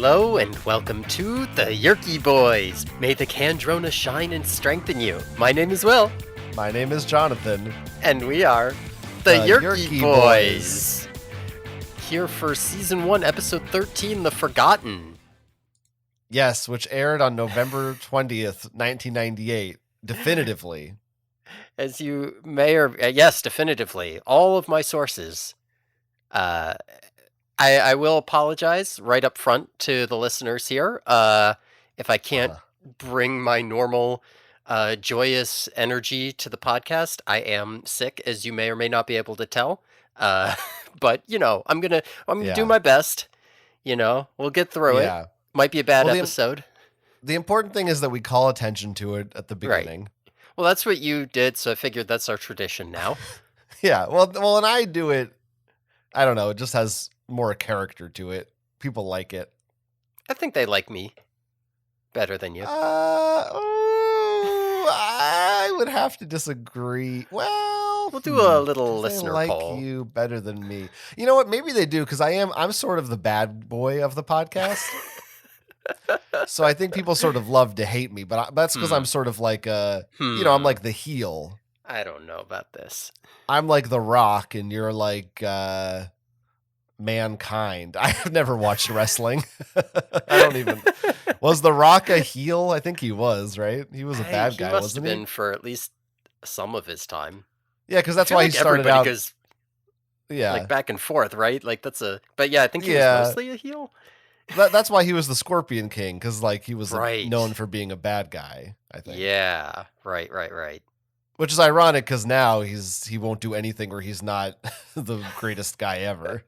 Hello and welcome to the Yerky Boys. May the Kandrona shine and strengthen you. My name is Will. My name is Jonathan. And we are the Yerky Boys. Here for Season 1, Episode 13, The Forgotten. Yes, which aired on November 20th, 1998. Definitively. As you may or... yes, definitively. All of my sources. I will apologize right up front to the listeners here. If I can't bring my normal joyous energy to the podcast, I am sick, as you may or may not be able to tell. But I'm gonna do my best. We'll get through it. Might be a bad episode. The important thing is that we call attention to it at the beginning. Right. Well, that's what you did, so I figured that's our tradition now. Yeah. Well, when I do it, I don't know. It just has more character to it. People like it. I think they like me better than you. I would have to disagree. Well, we'll do a little listener poll. Like you better than me. You know what? Maybe they do, because I'm sort of the bad boy of the podcast. So I think people sort of love to hate me, but that's because I'm sort of like I'm like the heel. I don't know about this. I'm like The Rock, and you're like Mankind. I've never watched wrestling. I don't even. Was The Rock a heel? I think he was, right? He was a bad guy, wasn't he? He must have been for at least some of his time. Yeah, because that's why he started out. Like back and forth, right? Like but yeah, I think he was mostly a heel. That's why he was the Scorpion King, because like he was known for being a bad guy, I think. Yeah, right. Which is ironic, because now he won't do anything where he's not the greatest guy ever.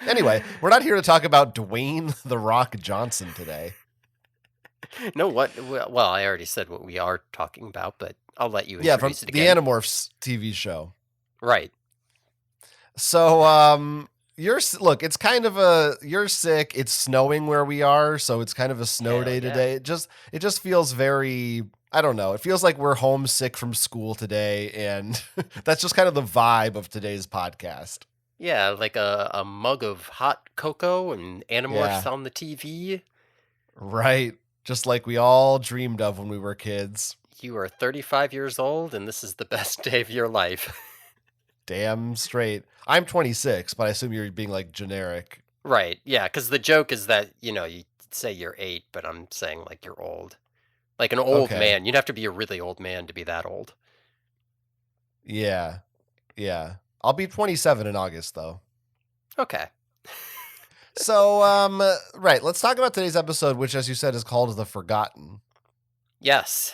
Anyway, we're not here to talk about Dwayne The Rock Johnson today. No, what? Well, I already said what we are talking about, but I'll let you introduce it again. Yeah, from the Animorphs TV show. Right. So, it's kind of you're sick. It's snowing where we are, so it's kind of a snow day today. It just feels very, I don't know. It feels like we're homesick from school today, and that's just kind of the vibe of today's podcast. Yeah, like a mug of hot cocoa and Animorphs on the TV. Right. Just like we all dreamed of when we were kids. You are 35 years old, and this is the best day of your life. Damn straight. I'm 26, but I assume you're being like generic. Right. Yeah, because the joke is that, you say you're 8, but I'm saying like you're old. Like an old man. You'd have to be a really old man to be that old. Yeah. I'll be 27 in August, though. Okay. So, right. Let's talk about today's episode, which, as you said, is called The Forgotten. Yes.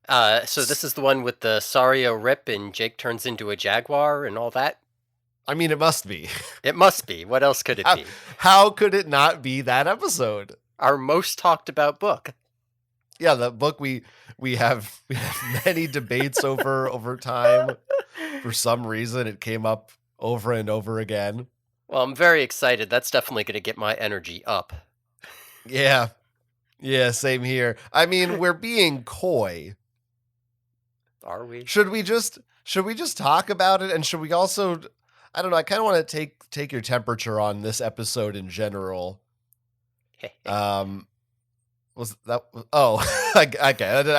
So this is the one with the Sario rip and Jake turns into a jaguar and all that? I mean, it must be. It must be. What else could it be? How could it not be that episode? Our most talked about book. Yeah, the book we have many debates over time. For some reason, it came up over and over again. Well, I'm very excited. That's definitely going to get my energy up. Yeah, same here. I mean, we're being coy. Are we? Should we just talk about it? And should we also? I don't know. I kind of want to take your temperature on this episode in general. Was that? Oh, okay. I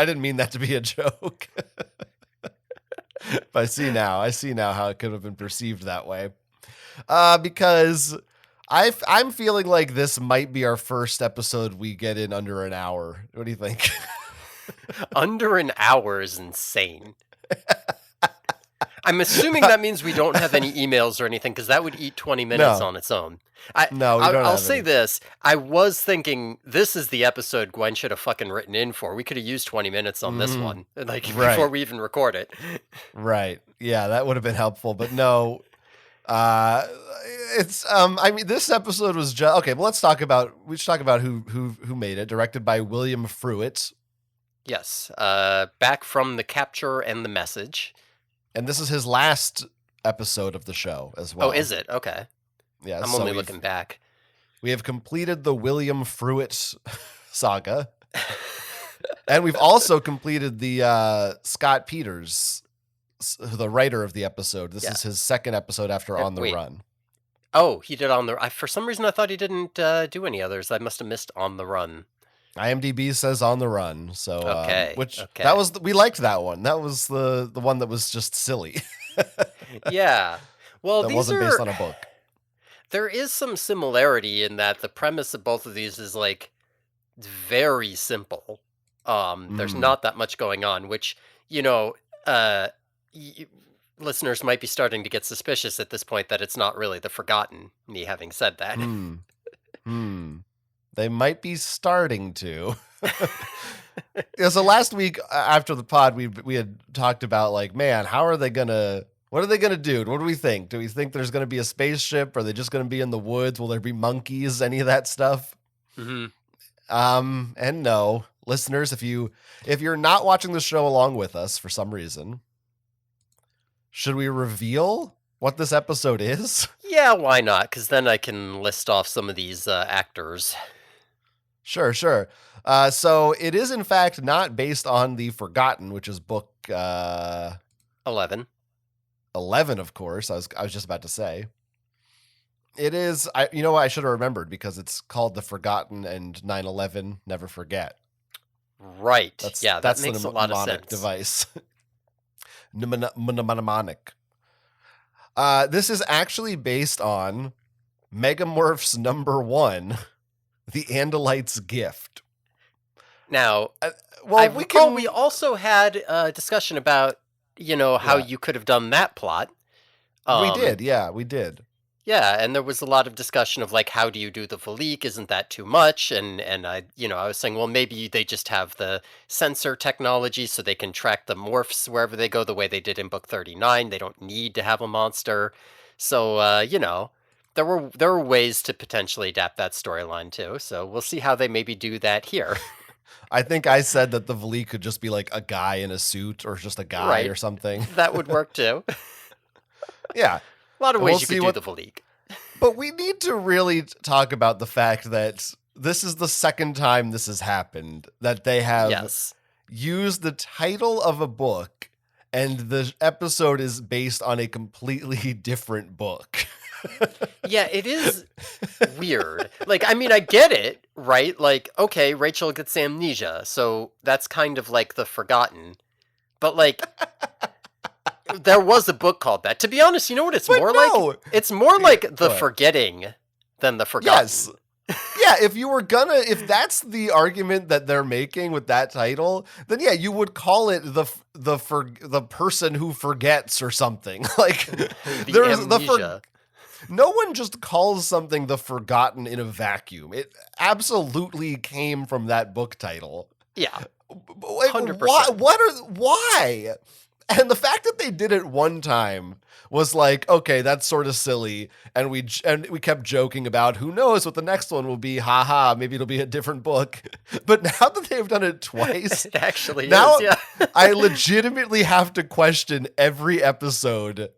didn't mean that to be a joke. But I see now how it could have been perceived that way. Because I'm feeling like this might be our first episode we get in under an hour. What do you think? Under an hour is insane. I'm assuming that means we don't have any emails or anything, because that would eat 20 minutes on its own. I'll say this. I was thinking this is the episode Gwen should have fucking written in for. We could have used 20 minutes on this one, before we even record it. Right. Yeah, that would have been helpful. But no, it's I mean, this episode was just okay. Well, we should talk about who made it. Directed by William Fruitt. Yes. Back from The Capture and the Message. And this is his last episode of the show as well. Oh, is it? Okay. Yeah, I'm only looking back. We have completed the William Fruitt saga. And we've also completed the Scott Peters, the writer of the episode. This is his second episode after On the Run. Oh, he did On the for some reason I thought he didn't, do any others. I must have missed On the Run. IMDb says On the Run, so Okay, which that okay. was we liked that one. That was the one that was just silly. Yeah. Well, That these wasn't based are on a book. there is some similarity in that the premise of both of these is, like, very simple. There's Mm. not that much going on, which, you know, uh, y listeners might be starting to get suspicious at this point that it's not really The Forgotten, me having said that. Hmm. Hmm. They might be starting to. Yeah, so last week after the pod, we had talked about like, man, how are they gonna? What are they gonna do? What do we think? Do we think there's gonna be a spaceship? Are they just gonna be in the woods? Will there be monkeys? Any of that stuff? Mhm. And no, listeners, if you're not watching the show along with us for some reason, should we reveal what this episode is? Yeah, why not? Because then I can list off some of these, actors. Sure, sure. So it is in fact not based on The Forgotten, which is book 11. 11, of course. I was just about to say. It is you know what, I should have remembered because it's called The Forgotten and 9/11 Never Forget. Right. That's Yeah, that that's the makes a lot of mnemonic sense. device. Mnemonic. This is actually based on Megamorphs number 1, The Andalite's Gift. Now, Uh, I well, we recall we can also had a discussion about, how yeah. you could have done that plot. We Um, did. Yeah, we did. yeah, and there was a lot of discussion of like, how do you do the Valik? Isn't that too much? And I was saying, well, maybe they just have the sensor technology so they can track the morphs wherever they go, the way they did in book 39. They don't need to have a monster. So, there were ways to potentially adapt that storyline too. So we'll see how they maybe do that here. I think I said that the Vali could just be like a guy in a suit or just a guy Right. or something. That would work too. Yeah. A lot of And we'll ways you see could do what the Valik. but we need to really talk about the fact that this is the second time this has happened that they have Yes. used the title of a book and the episode is based on a completely different book. Yeah, it is weird. Like, I mean, I get it, right? Like, okay, Rachel gets amnesia, so that's kind of like the Forgotten. But like, there was a book called that. To be honest, you know what it's But more like? no. It's more Yeah, like the go ahead. Forgetting than the Yes. Forgotten. Yeah, if that's the argument that they're making with that title, then yeah, you would call it the person who forgets or something. Like The there's amnesia. no one just calls something the forgotten in a vacuum. It absolutely came from that book title. Yeah, Like, why 100%. why? And the fact that they did it one time was like, okay, that's sort of silly, and we kept joking about who knows what the next one will be. Haha, maybe it'll be a different book. But now that they've done it twice, It actually is, now yeah. I legitimately have to question every episode.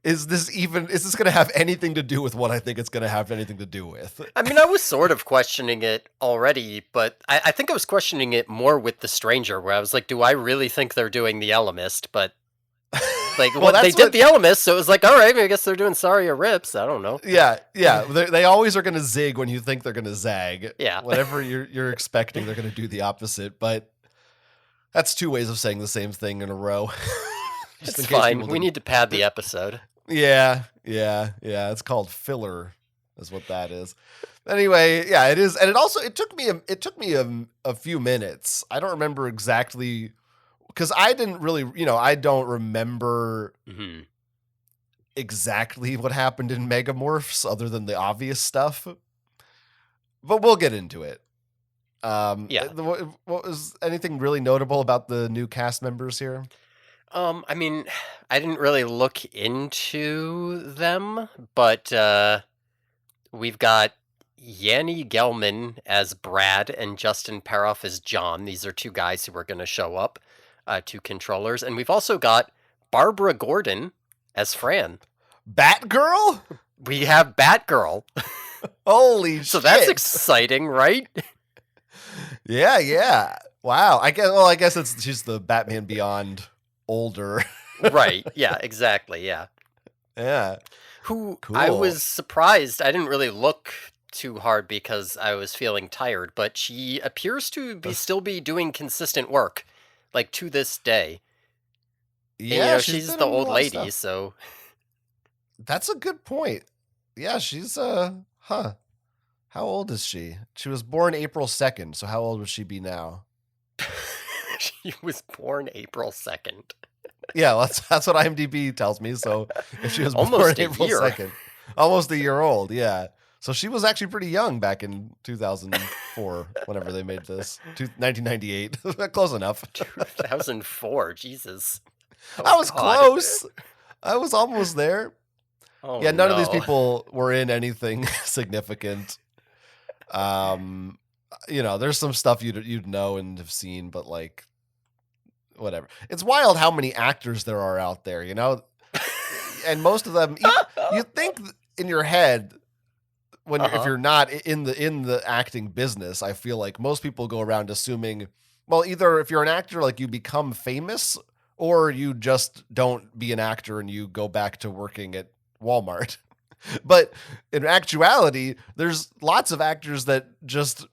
Is this going to have anything to do with what I think it's going to have anything to do with? I mean, I was sort of questioning it already, but I think I was questioning it more with The Stranger, where I was like, do I really think they're doing The Elemist? But, like, Well, what they that's did what. The Elemist, so it was like, all right, I guess they're doing Sorry or Rips. I don't know. Yeah, yeah. They always are going to zig when you think they're going to zag. Yeah, Whatever you're expecting, they're going to do the opposite. But that's two ways of saying the same thing in a row. Just in it's case fine. people We didn't. need to pad the episode. Yeah, yeah, yeah. It's called filler, is what that is. Anyway, yeah, it is, and it took me a few minutes. I don't remember exactly because I didn't really, I don't remember Hmm. exactly what happened in Megamorphs other than the obvious stuff. But we'll get into it. Yeah. What was anything really notable about the new cast members here? I mean, I didn't really look into them, but we've got Yanni Gelman as Brad and Justin Paroff as John. These are two guys who are going to show up, two controllers. And we've also got Barbara Gordon as Fran. Batgirl? We have Batgirl. Holy So shit. that's exciting, right? Yeah, yeah. Wow. I guess she's the Batman Beyond older. Right. Yeah, exactly. Yeah. Yeah. who I Cool. was surprised. I didn't really look too hard because I was feeling tired, but she appears to be still be doing consistent work, like to this day. And Yeah, she's she's been the in a old lot of lady, stuff. so That's a good point. Yeah, she's huh. How old is she? She was born April 2nd, so how old would she be now? she was born April 2nd. Yeah, well, that's what IMDb tells me. So if she was born Almost a April year. 2nd, almost a year old, yeah. So she was actually pretty young back in 2004, whenever they made this. 1998. Close enough. 2004. Jesus. Oh I was god. close. I was almost there. Oh Yeah, none of these no. people were in anything significant. Um, there's some stuff you'd know and have seen, but like whatever. It's wild how many actors there are out there, and most of them, you think in your head when if Uh-huh. you're not in the acting business, I feel like most people go around assuming, well, either if you're an actor, like you become famous, or you just don't be an actor and you go back to working at Walmart. But in actuality, there's lots of actors that just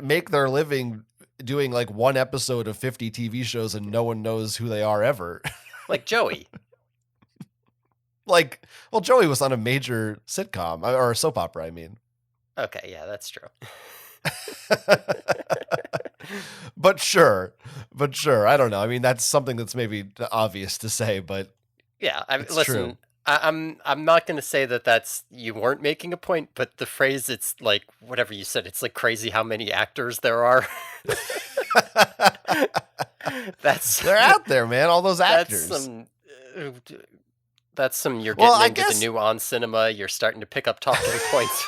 make their living doing like one episode of 50 TV shows and no one knows who they are ever. Like Joey. Like, well, Joey was on a major sitcom or a soap opera, I mean. Okay, yeah, that's true. but sure, I don't know. I mean, that's something that's maybe obvious to say, but Yeah, it's true. listen, I'm not gonna say that that's you weren't making a point, but the phrase it's like whatever you said, it's like crazy how many actors there are. That's They're out there, man. All those that's actors. some d that's some you're Well, getting I into the guess. new on cinema, you're starting to pick up talking points.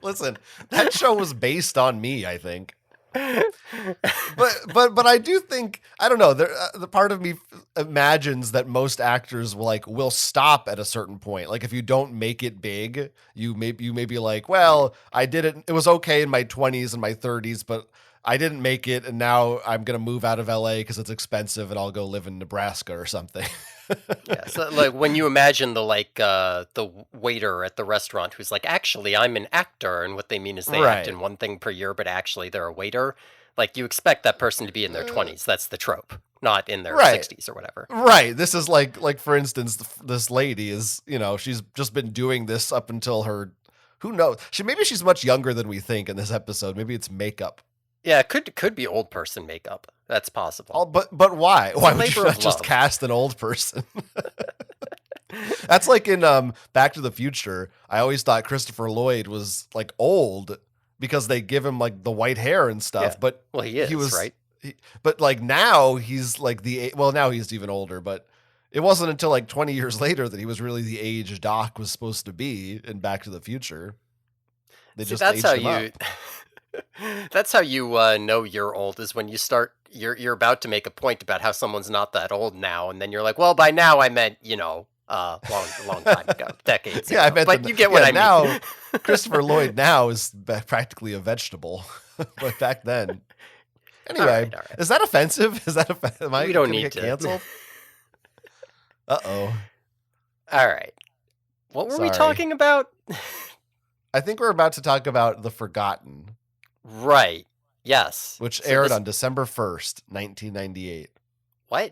Listen, that show was based on me, I think. But I do think, I don't know. The part of me imagines that most actors will stop at a certain point. Like if you don't make it big, you may be like, Mm. well, I did it. It was okay in my 20s and my 30s, but I didn't make it, and now I'm gonna move out of LA because it's expensive, and I'll go live in Nebraska or something. Yeah, so, like, when you imagine the waiter at the restaurant who's like, "Actually, I'm an actor," and what they mean is they act Right. in one thing per year, but actually they're a waiter, like, you expect that person to be in their Uh, 20s, that's the trope, not in their right. 60s or whatever. Right. This is like for instance, this lady is, she's just been doing this up until her, who knows? Maybe she's much younger than we think in this episode. Maybe it's makeup. Yeah, it could be old person makeup, that's All possible. but why? It's a Why would you labor of not just love. cast an old person? That's like in Back to the Future. I always thought Christopher Lloyd was like old because they give him like the white hair and Yeah. stuff, but Well, he he is, was right? but like now he's like well, now he's even older, but it wasn't until like 20 years later that he was really the age Doc was supposed to be in Back to the Future. They See, just that's how aged him you up. that's how you, know you're old is when you're about to make a point about how someone's not that old now, and then you're like, "Well, by now I meant, long time ago, decades Yeah, I ago." meant But that. you get what Yeah, I mean. now Christopher Lloyd now is practically a vegetable, but back then. Anyway, All right. is that offensive? Am I We don't gonna need get to. canceled? Uh oh. All right. What were we Sorry. talking about? I think we're about to talk about The Forgotten, Right. Yes. which So aired this on December 1st, 1998. what?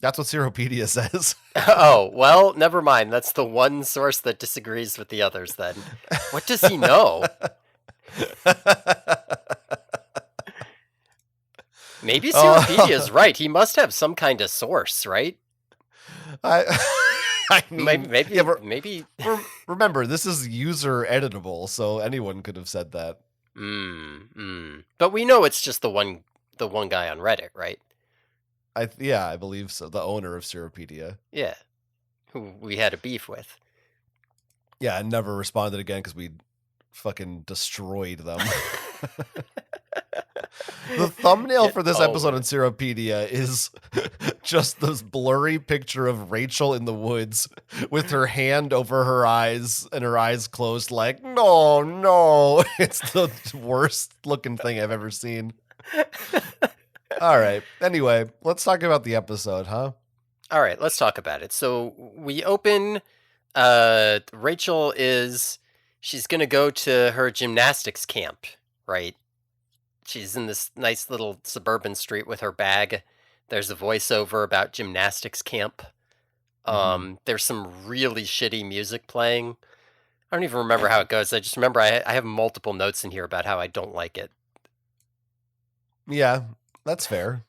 That's what Seropedia says. Oh, well, never mind. That's the one source that disagrees with the others then. What does he know? Maybe Oh, Seropedia's right. He must have some kind of source, right? I, I Maybe, mean, yeah, maybe, but maybe. remember, this is user editable, so anyone could have said that. But we know it's just the one guy on Reddit, right? Yeah, I believe so. The owner of Seropedia. Yeah, who we had a beef with. Yeah, I never responded again because we fucking destroyed them. The thumbnail Get for this all episode over on it. Seropedia is just this blurry picture of Rachel in the woods with her hand over her eyes and her eyes closed, like, no, no. It's the worst looking thing I've ever seen. All right. Anyway, let's talk about the episode, huh? All right, let's talk about it. So we open. Rachel is. She's gonna go to her gymnastics camp, right? She's in this nice little suburban street with her bag. There's a voiceover about gymnastics camp. Hmm. There's some really shitty music playing. I don't even remember how it goes. I just remember I have multiple notes in here about how I don't like it. Yeah, that's fair.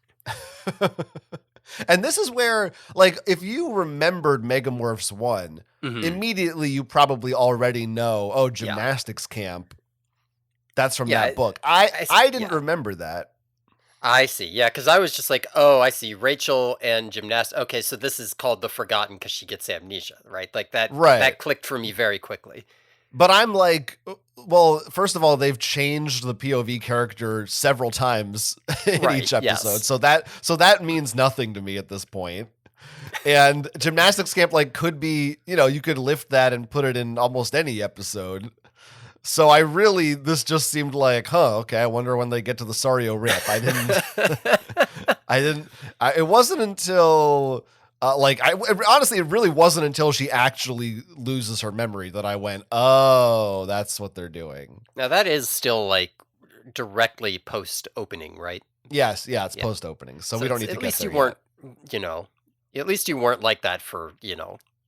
And this is where, like, if you remembered Megamorphs 1, Hmm. immediately you probably already know, oh, Yeah, gymnastics camp. That's from yeah, that book. I I I didn't yeah. remember that. I see. Yeah, because I was just like, oh, I see. Rachel and gymnast. Okay, so this is called the Forgotten because she gets amnesia, right? Like Right. that clicked for me very quickly. But I'm like, well, first of all, they've changed the POV character several times in Right. each episode. Yes. So that means nothing to me at this point. And gymnastics camp like could be, you could lift that and put it in almost any episode. So this just seemed like, huh, okay, I wonder when they get to the Sario rip. I didn't, it wasn't until, honestly, it really wasn't until she actually loses her memory that I went, oh, that's what they're doing. Now that is still like directly post opening, right? Yes, yeah, it's Yeah. post opening, so So we don't it's need to at get least you there weren't, yet. you know, at least you weren't like that for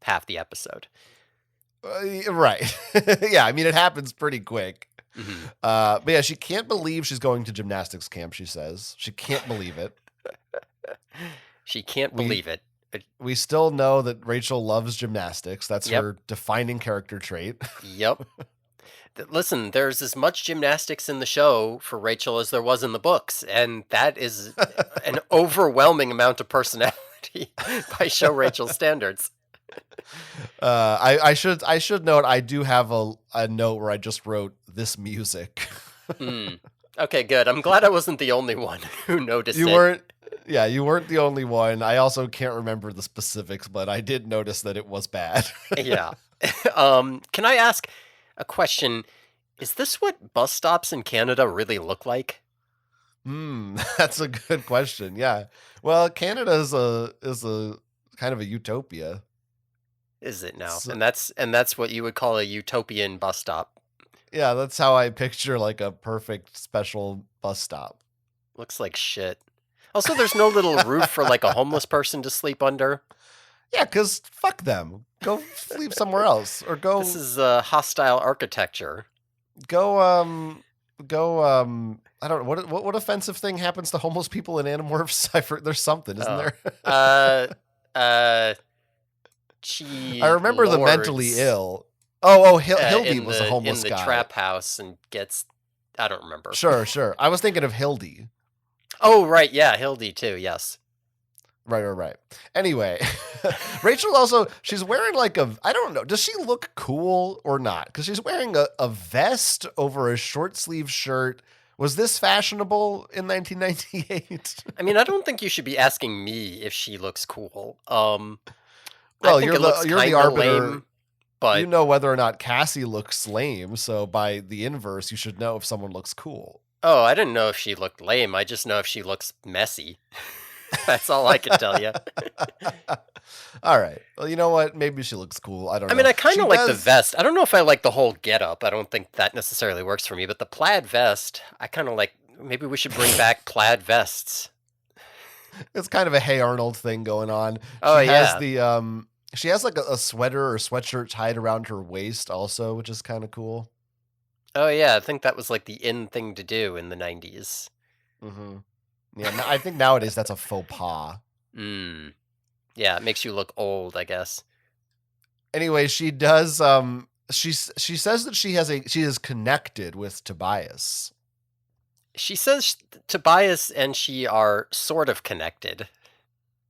half the episode. Right. Yeah, I mean, it happens pretty quick. Hmm. But yeah, she can't believe she's going to gymnastics camp, she says. She can't believe it. She can't We believe it. we still know that Rachel loves gymnastics. That's Yep. her defining character trait. Yep. Listen, there's as much gymnastics in the show for Rachel as there was in the books, and that is an overwhelming amount of personality by show Rachel standards. I should note I do have a note where I just wrote this music. Mm. Okay, good. I'm glad I wasn't the only one who noticed You it. weren't Yeah, you weren't the only one. I also can't remember the specifics, but I did notice that it was bad. Yeah. Can I ask a question? Is this what bus stops in Canada really look like? That's a good question. Yeah. Well, Canada is a kind of a utopia. Is it now? So, And that's what you would call a utopian bus stop. yeah, that's how I picture like a perfect special bus stop. Looks like shit. Also, there's no little roof for like a homeless person to sleep under. Yeah, cuz fuck them. Go sleep somewhere else or This is hostile architecture. go go I don't know what offensive thing happens to homeless people in Animorphs. There's something, isn't Oh, there? uh, uh, I she remember the mentally lords ill. Oh, Hildy in was a homeless the guy. trap house and gets. I don't remember. Sure, sure. I was thinking of Hildy. Oh, right, yeah, Hildy too. Yes. Right. Anyway, Rachel also, she's wearing like I don't know, does she look cool or not? Because she's wearing a vest over a short sleeve shirt. Was this fashionable in 1998? I mean, I don't think you should be asking me if she looks cool. I Well, think it looks you're the kind of arbiter. lame, You but know whether or not Cassie looks lame, so by the inverse, you should know if someone looks cool. oh, I didn't know if she looked lame. I just know if she looks messy. That's all I can tell you. All right. Well, you know what? Maybe she looks cool. I don't I mean, know. I kind She of like the does. vest. I don't know if I like the whole getup. I don't think that necessarily works for me, but the plaid vest, I kind of like. Maybe we should bring back plaid vests. It's kind of a Hey Arnold thing going on. Oh yeah. She has like a sweater or sweatshirt tied around her waist also, which is kind of cool. Oh yeah. I think that was like the in thing to do in the 90s. Hmm. Yeah, I think nowadays that's a faux pas. Mm. Yeah, it makes you look old, I guess. Anyway, she says that she is connected with Tobias. She says Tobias and she are sort of connected.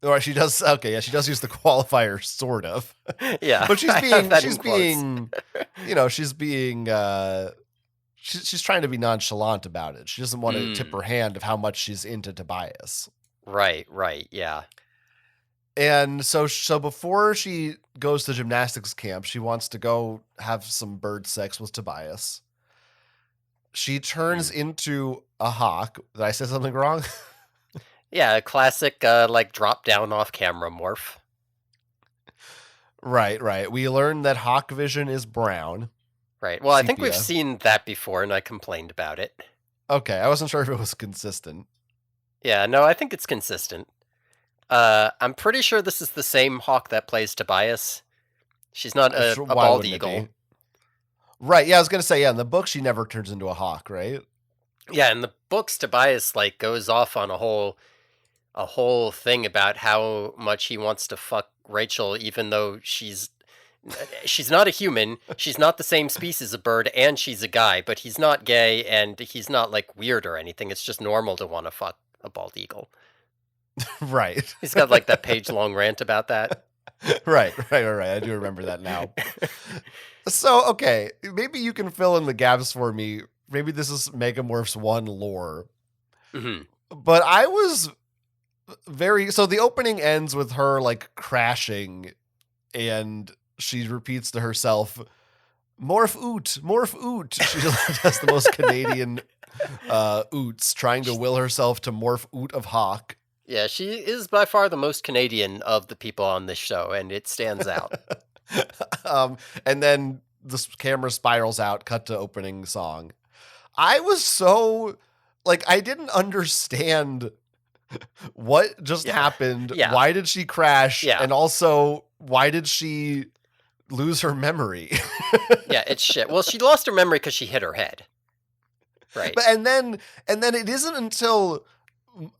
Or she does okay, yeah, she does use the qualifier sort of. Yeah, But I have that in quotes. she's being she's trying to be nonchalant about it. She doesn't want to tip Mm. her hand of how much she's into Tobias. Right, yeah. And so before she goes to gymnastics camp, she wants to go have some bird sex with Tobias. She turns Mm. into a hawk. Did I say something wrong? Yeah, a classic like drop down off camera morph. Right, right. We learned that Hawk Vision is brown, Right. Well, I think we've sepia. seen that before, and I complained about it. Okay, I wasn't sure if it was consistent. Yeah, no, I think it's consistent. I'm pretty sure this is the same hawk that plays Tobias. She's not a, Sure, a why bald wouldn't it eagle. be? Right, yeah, I was gonna say, yeah, in the book she never turns into a hawk, right? Yeah, in the books, Tobias like goes off on a whole thing about how much he wants to fuck Rachel, even though she's not a human, she's not the same species of bird, and she's a guy. But he's not gay, and he's not like weird or anything. It's just normal to want to fuck a bald eagle. Right. He's got like that page long rant about that. Right. I do remember that now. So, okay, maybe you can fill in the gaps for me. Maybe this is Megamorphs 1 lore. Hmm. But I was very so the opening ends with her like crashing and she repeats to herself, "Morph oot, morph oot." She does the most Canadian oots, trying to will herself to morph oot of hawk. Yeah, she is by far the most Canadian of the people on this show, and it stands out. um, and then camera spirals out, cut to opening song. I was so like I didn't understand what just Yeah, happened. yeah, Why did she crash? yeah, And also, why did she lose her memory? yeah. It's shit. Well, she lost her memory because she hit her head. Right. But and then it isn't until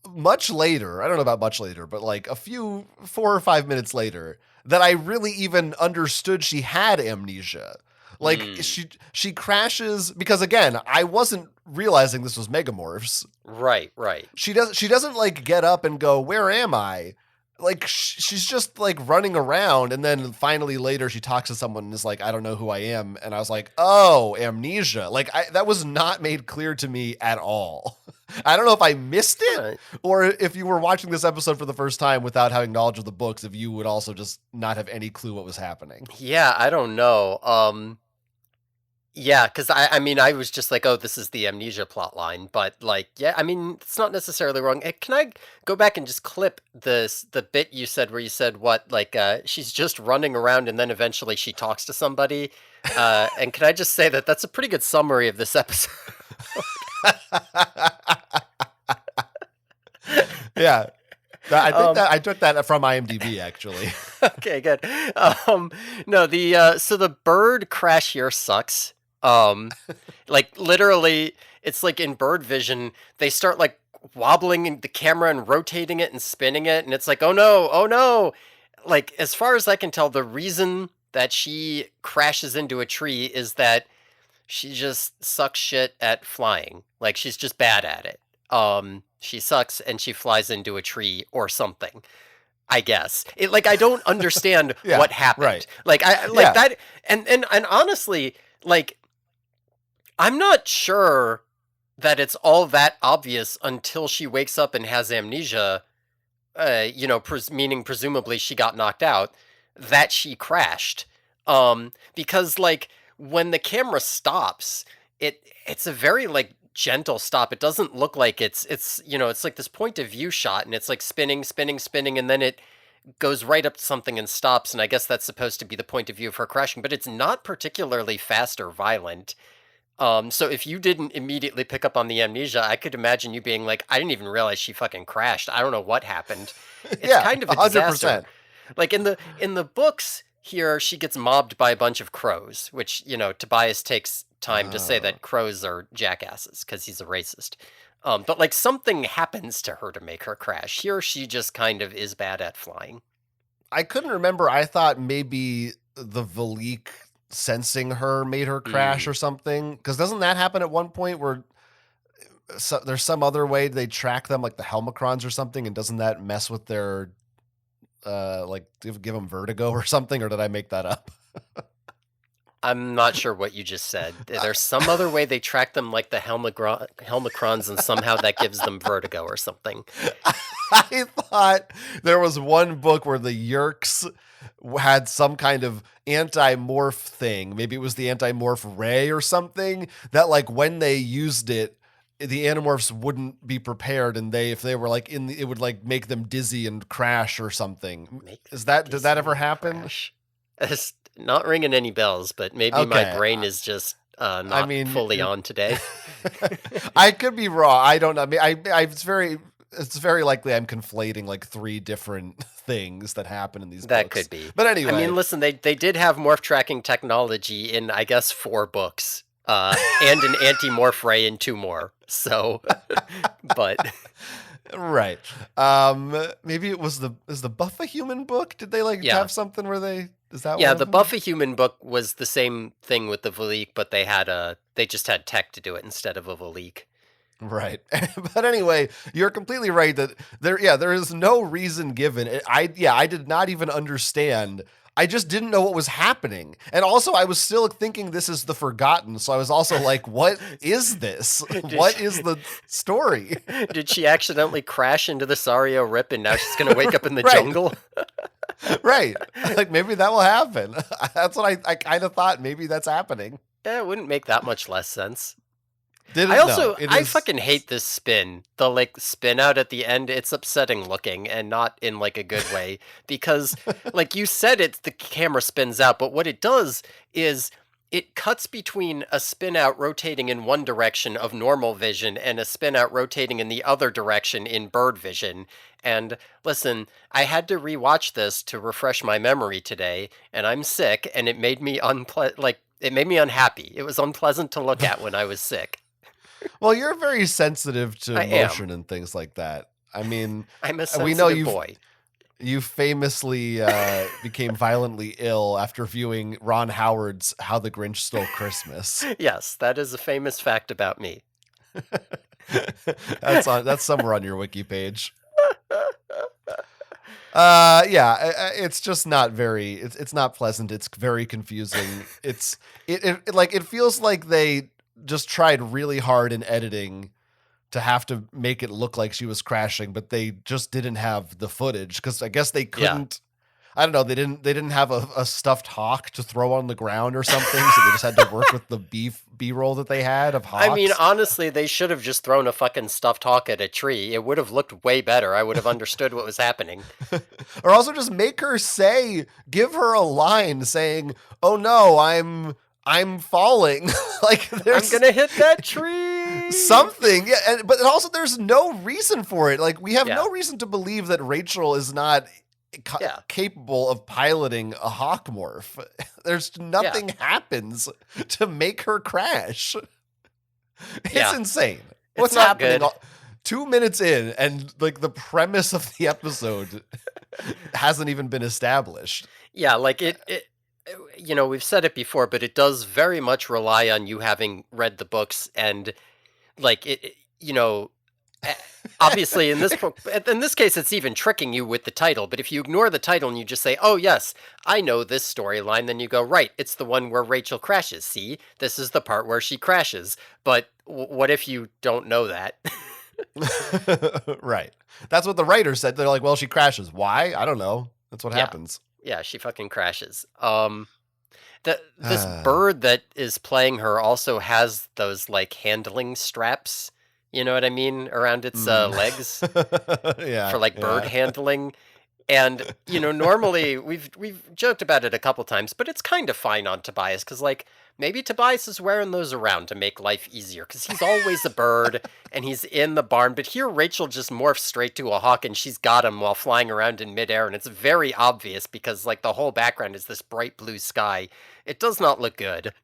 much later, I don't know about much later, but like a few 4 or 5 minutes later, that I really even understood she had amnesia. Like Mm, she crashes because again, I wasn't realizing this was Megamorphs. right. Right. She doesn't like get up and go, "Where am I?" Like she's just like running around, and then finally later she talks to someone and is like, "I don't know who I am," and I was like, "Oh, amnesia!" Like that was not made clear to me at all. I don't know if I missed All it right. or if you were watching this episode for the first time without having knowledge of the books, if you would also just not have any clue what was happening. Yeah, I don't know. Yeah, because I mean, I was just like, oh, this is the amnesia plot line, but like, yeah, I mean, it's not necessarily wrong. Can I go back and just clip the bit you said where you said what, like, she's just running around and then eventually she talks to somebody, and can I just say that that's a pretty good summary of this episode? Yeah. I think um, that I took that from IMDb actually. okay, good. Um, no, so the bird crash here sucks. Like literally, it's like in bird vision, they start like wobbling the camera and rotating it and spinning it, and it's like, oh no, oh no. Like as far as I can tell, the reason that she crashes into a tree is that she just sucks shit at flying. Like she's just bad at it. She sucks and she flies into a tree or something. I guess. Like I don't understand Yeah, what happened. right. Like I like Yeah. that and honestly, like I'm not sure that it's all that obvious until she wakes up and has amnesia, meaning presumably she got knocked out, that she crashed. Because like when the camera stops, it's a very like gentle stop. It doesn't look like it's like this point of view shot and it's like spinning, spinning, spinning, and then it goes right up to something and stops. And I guess that's supposed to be the point of view of her crashing, but it's not particularly fast or violent. So if you didn't immediately pick up on the amnesia, I could imagine you being like, I didn't even realize she fucking crashed. I don't know what happened. It's Yeah, kind of a disaster. 100%. Like in the books here, she gets mobbed by a bunch of crows, which, Tobias takes time to say Oh. that crows are jackasses because he's a racist. But like something happens to her to make her crash. Here she just kind of is bad at flying. I couldn't remember. I thought maybe the Valik sensing her made her crash Mm. or something. Because doesn't that happen at one point where there's some other way they track them, like the Helmicrons or something, and doesn't that mess with their like give them vertigo or something? Or did I make that up? I'm not sure what you just said. There's some other way they track them like the Helmicrons, and somehow that gives them vertigo or something. I thought there was one book where the Yerks had some kind of anti-morph thing. Maybe it was the anti-morph ray or something that like when they used it, the Animorphs wouldn't be prepared and if they were like it would like make them dizzy and crash or something. Make them Did that dizzy ever and happen? crash. It's not ringing any bells, but maybe my Okay, brain is just, I not mean, fully on today. I could be wrong. I don't know. I mean, it's very likely I'm conflating like three different things that happen in these That books. could be. But I mean, anyway, listen, they did have morph tracking technology in, I guess, 4 books, and an anti-morph ray in 2 more. So, but right. Maybe it was the Buff a Human book? Did they like yeah. have something where they is that one Yeah, of the them? Buff a Human book was the same thing with the Valik, but they just had tech to do it instead of a Valik. Right. But anyway, you're completely right that there is no reason given. I did not even understand. I just didn't know what was happening. And also I was still thinking this is the Forgotten, so I was also like, what is this? Did What she, is the story? did she accidentally crash into the Sario Rip and now she's gonna wake up in the Right. jungle? Right. Like maybe that will happen. That's what I kind of thought maybe that's happening. Yeah, it wouldn't make that much less sense. Didn't know. It I is fucking hate this spin. The like spin out at the end, it's upsetting looking and not in like a good way because like you said it the camera spins out, but what it does is it cuts between a spin out rotating in one direction of normal vision and a spin out rotating in the other direction in bird vision. And listen, I had to rewatch this to refresh my memory today, and I'm sick, and it made me it made me unhappy. It was unpleasant to look at when I was sick. well, you're very sensitive to I am. motion and things like that. I mean, I'm a we know sensitive boy. you famously became violently ill after viewing Ron Howard's How the Grinch Stole Christmas. Yes, that is a famous fact about me. That's somewhere on your wiki page. Yeah, it's just not very. It's not pleasant. It's very confusing. It feels like they just tried really hard in editing to have to make it look like she was crashing, but they just didn't have the footage because I guess they Yeah. couldn't. I don't know. They didn't have a stuffed hawk to throw on the ground or something, so they just had to work with the B roll that they had of I mean, hawks. honestly, they should have just thrown a fucking stuffed hawk at a tree. It would have looked way better. I would have understood what was happening. Or also just make her give her a line saying, "Oh no, I'm falling." Like I'm there's gonna hit that tree. something. Yeah, but also there's no reason for it. Like we have Yeah. no reason to believe that Rachel is not Yeah. capable of piloting a hawk morph. There's Yeah. nothing happens to make her crash. It's Yeah. insane. It's What's not happening? good. 2 minutes in, and like the premise of the episode hasn't even been established. Yeah, like we've said it before, but it does very much rely on you having read the books and like eh, obviously in this case it's even tricking you with the title, but if you ignore the title and you just say, "Oh yes, I know this storyline," then you go, "Right, it's the one where Rachel crashes. See? This is the part where she crashes." But what if you don't know that? Right. That's what the writer said. They're like, well, she crashes. Why? I don't know. That's what Yeah. happens. Yeah, she fucking crashes. This bird that is playing her also has those like handling straps, you know what I mean, around its Mm. legs for Yeah. like bird Yeah. handling. And normally we've joked about it a couple times, but it's kind of fine on Tobias because like maybe Tobias is wearing those around to make life easier because he's always a bird and he's in the barn. But here Rachel just morphs straight to a hawk and she's got him while flying around in midair, and it's very obvious because like the whole background is this bright blue sky. It does not look good.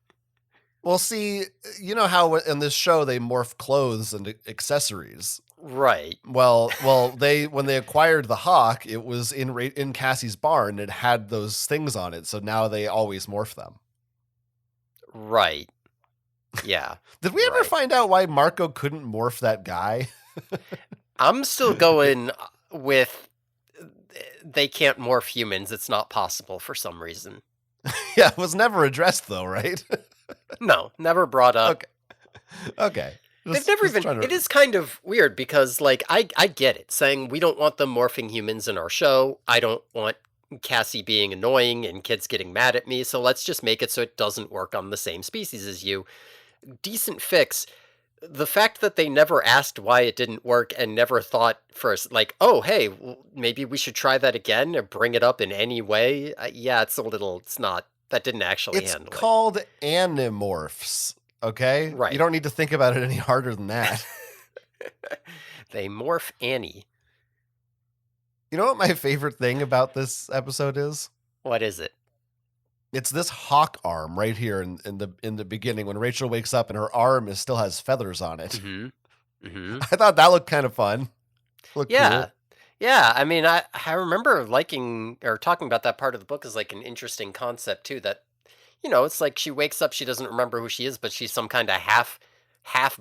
Well, see, you know how in this show they morph clothes and accessories. Right, Well, they when they acquired the hawk, it was in Cassie's barn. It had those things on it, so now they always morph them. right, yeah, Did we ever right. find out why Marco couldn't morph that guy? I'm still going with they can't morph humans. It's not possible for some reason. Yeah, it was never addressed though, right? No, never brought up. Okay. Okay. They've never Just even. trying It to. is kind of weird because, like, I get it saying we don't want them morphing humans in our show. I don't want Cassie being annoying and kids getting mad at me. So let's just make it so it doesn't work on the same species as you. Decent fix. the fact that they never asked why it didn't work and never thought first, like, oh, hey, maybe we should try that again or bring it up in any way. Yeah, it's not, that didn't actually It's handle it. called Animorphs, okay? You Right. don't need to think about it any harder than that. They morph Annie. You know what my favorite thing about this episode is? What is it? It's this hawk arm right here in the beginning when Rachel wakes up and her arm still has feathers on it. Mm-hmm. Mm-hmm. I thought that looked kind of fun. Looked Yeah. cool. Yeah. I mean, I remember liking or talking about that part of the book as like an interesting concept too, that, it's like she wakes up, she doesn't remember who she is, but she's some kind of half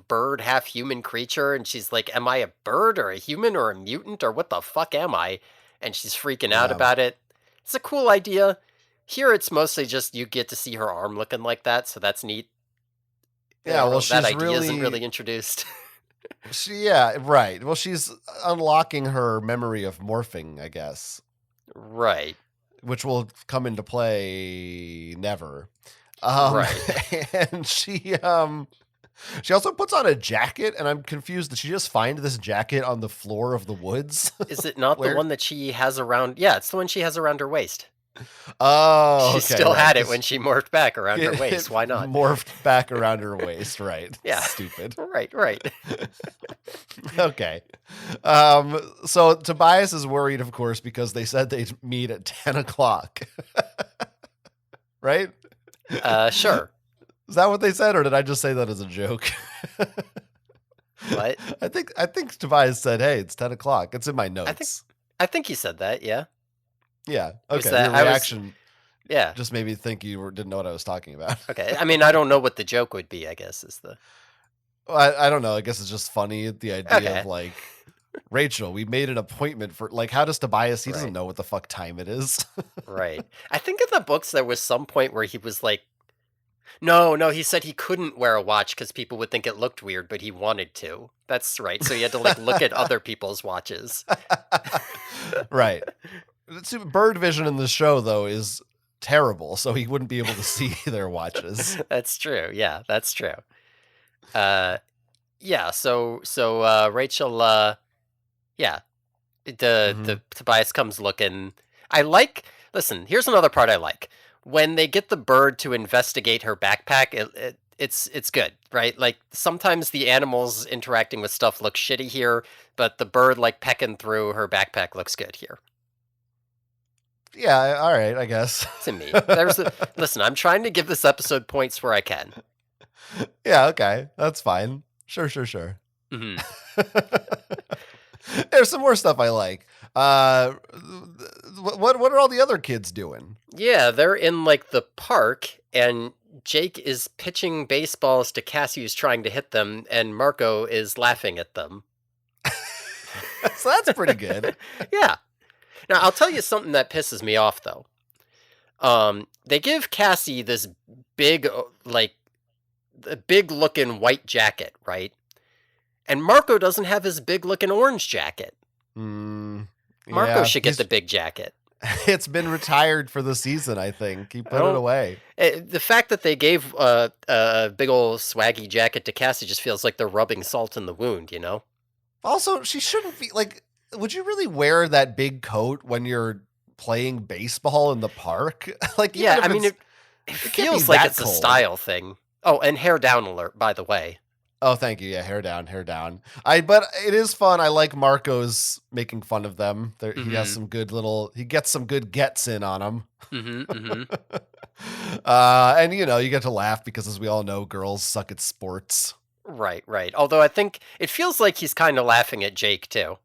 bird, half human creature, and she's like, "Am I a bird or a human or a mutant or what the fuck am I?" And she's freaking out Yeah. about it. It's a cool idea. Here, it's mostly just you get to see her arm looking like that, so that's neat. Yeah, well, That she's idea isn't really really introduced. yeah, right. Well, she's unlocking her memory of morphing, I guess, Right. which will come into play never. Right. And she also puts on a jacket, and I'm confused. Did she just find this jacket on the floor of the woods? Is it not the Where? one that she has around? Yeah, it's the one she has around her waist. Oh, She okay, still right. had it when she morphed back around her It waist. Why not? morphed back around her waist, right? Yeah. Stupid. Right. Okay. So Tobias is worried, of course, because they said they'd meet at 10 o'clock. Right? Sure. Is that what they said, or did I just say that as a joke? What? I think Tobias said, "Hey, it's 10 o'clock." It's in my notes. I think he said that. Yeah. Yeah. Was Okay. that Your I was? reaction Yeah. just made me think you didn't know what I was talking about. Okay. I mean, I don't know what the joke would be. I guess is the Well, I don't know. I guess it's just funny, the idea of okay. like, Rachel, we made an appointment for, like, how does Tobias? He doesn't Right. know what the fuck time it is. Right. I think in the books there was some point where he was like, no. He said he couldn't wear a watch because people would think it looked weird, but he wanted to. That's right. So he had to like look at other people's watches. Right. Bird vision in the show, though, is terrible, so he wouldn't be able to see their watches. That's true. Yeah, that's true. Yeah. So Rachel. Yeah. The Tobias comes looking. I like. Listen, here's another part I like. When they get the bird to investigate her backpack, it's good, right? Like sometimes the animals interacting with stuff look shitty here, but the bird like pecking through her backpack looks good here. Yeah, all right, I guess. To me, listen. I'm trying to give this episode points where I can. Yeah, okay, that's fine. Sure. Hmm. There's some more stuff I like. What are all the other kids doing? Yeah, they're in like the park, and Jake is pitching baseballs to Cassie, who's trying to hit them, and Marco is laughing at them. So that's pretty good. Yeah. Now I'll tell you something that pisses me off though. They give Cassie this big, like, the big looking white jacket, right? And Marco doesn't have his big looking orange jacket. Marco Yeah, should get the big jacket. it's been retired for the season, I think. He put it away. The fact that they gave a big old swaggy jacket to Cassie just feels like they're rubbing salt in the wound, you know? Also, she shouldn't be like, would you really wear that big coat when you're playing baseball in the park? Like, Yeah, I mean, it can't be feels like that it's a cold. style thing. Oh, and hair down alert, by the way. Oh, thank you. Yeah, hair down. But it is fun. I like Marco's making fun of them. He has some good he gets some good gets in on them. And you get to laugh because, as we all know, girls suck at sports. Right. Although I think it feels like he's kind of laughing at Jake too.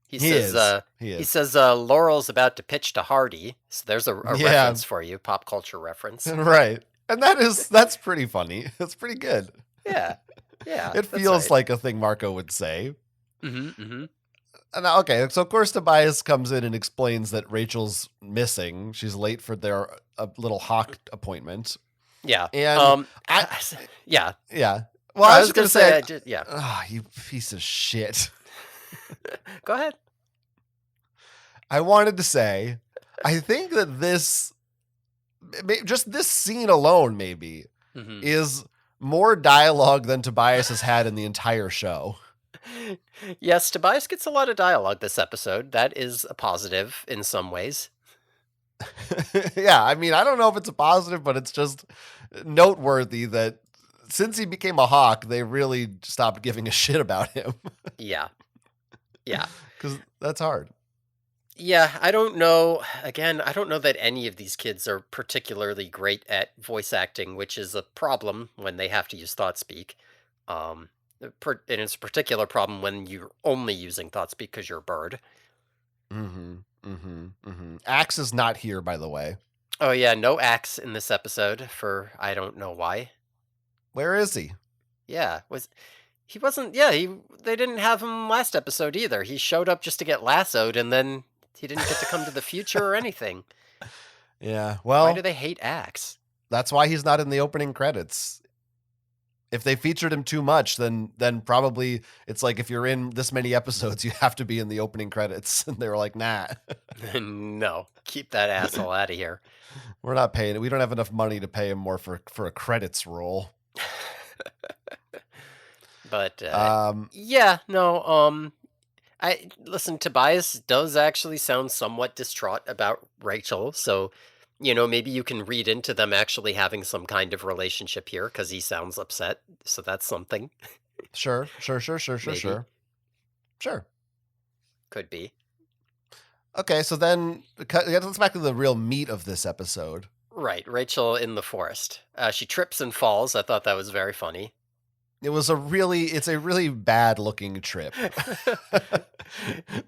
He says, He Laurel's about to pitch to Hardy. So there's a reference for you, pop culture reference. Right. And that's pretty funny. It's pretty good. Yeah. It feels like a thing Marco would say. Mm-hmm. And okay, so of course Tobias comes in and explains that Rachel's missing. She's late for their little hawk appointment. Yeah. And yeah. Well, I was going to say, yeah. You piece of shit. Go ahead. I wanted to say, I think that just this scene alone maybe is more dialogue than Tobias has had in the entire show. Yes, Tobias gets a lot of dialogue this episode. That is a positive in some ways. Yeah, I mean, I don't know if it's a positive, but it's just noteworthy that since he became a hawk, they really stopped giving a shit about him. Yeah. Yeah. Because that's hard. Yeah, I don't know. Again, I don't know that any of these kids are particularly great at voice acting, which is a problem when they have to use thought speak. And it's a particular problem when you're only using thought speak because you're a bird. Axe is not here, by the way. Oh yeah, no axe in this episode for I don't know why. Where is he? Yeah, was he wasn't? Yeah, he they didn't have him last episode either. He showed up just to get lassoed, and then he didn't get to come to the future or anything. Yeah, Why do well, they hate axe? that's why he's not in the opening credits. If they featured him too much, then probably it's like if you're in this many episodes, you have to be in the opening credits. And they were like, nah, No, keep that asshole out of here. we're not paying. We don't have enough money to pay him more for a credits role. But Um, yeah, no. I listen. Tobias does actually sound somewhat distraught about Rachel, so maybe you can read into them actually having some kind of relationship here because he sounds upset. So that's something. sure, sure, sure, sure, sure, Maybe sure, sure. could be Okay, so then let's back to the real meat of this episode. right. Rachel in the forest. She trips and falls. I thought that was very funny. It's a really bad looking trip.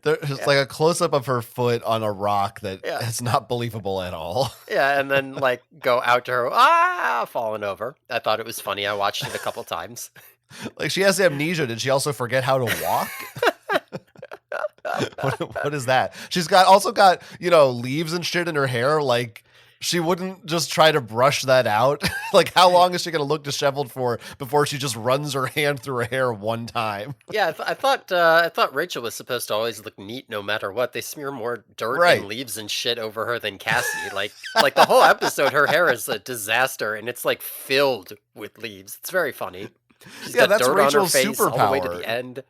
There's like a close up of her foot on a rock that Yeah, is not believable at all. yeah, and then like go out to her falling over. I thought it was funny. I watched it a couple times. Like she has amnesia. Did she also forget how to walk? What is that? She's also got, leaves and shit in her hair. Like she wouldn't just try to brush that out. Like how long is she going to look disheveled for before she just runs her hand through her hair one time? Yeah, I thought Rachel was supposed to always look neat no matter what. They smear more dirt and Right. leaves and shit over her than Cassie. Like the whole episode, her hair is a disaster and it's like filled with leaves. It's very funny. She's Yeah, got that's dirt on her Rachel's face all the way to superpower. the end.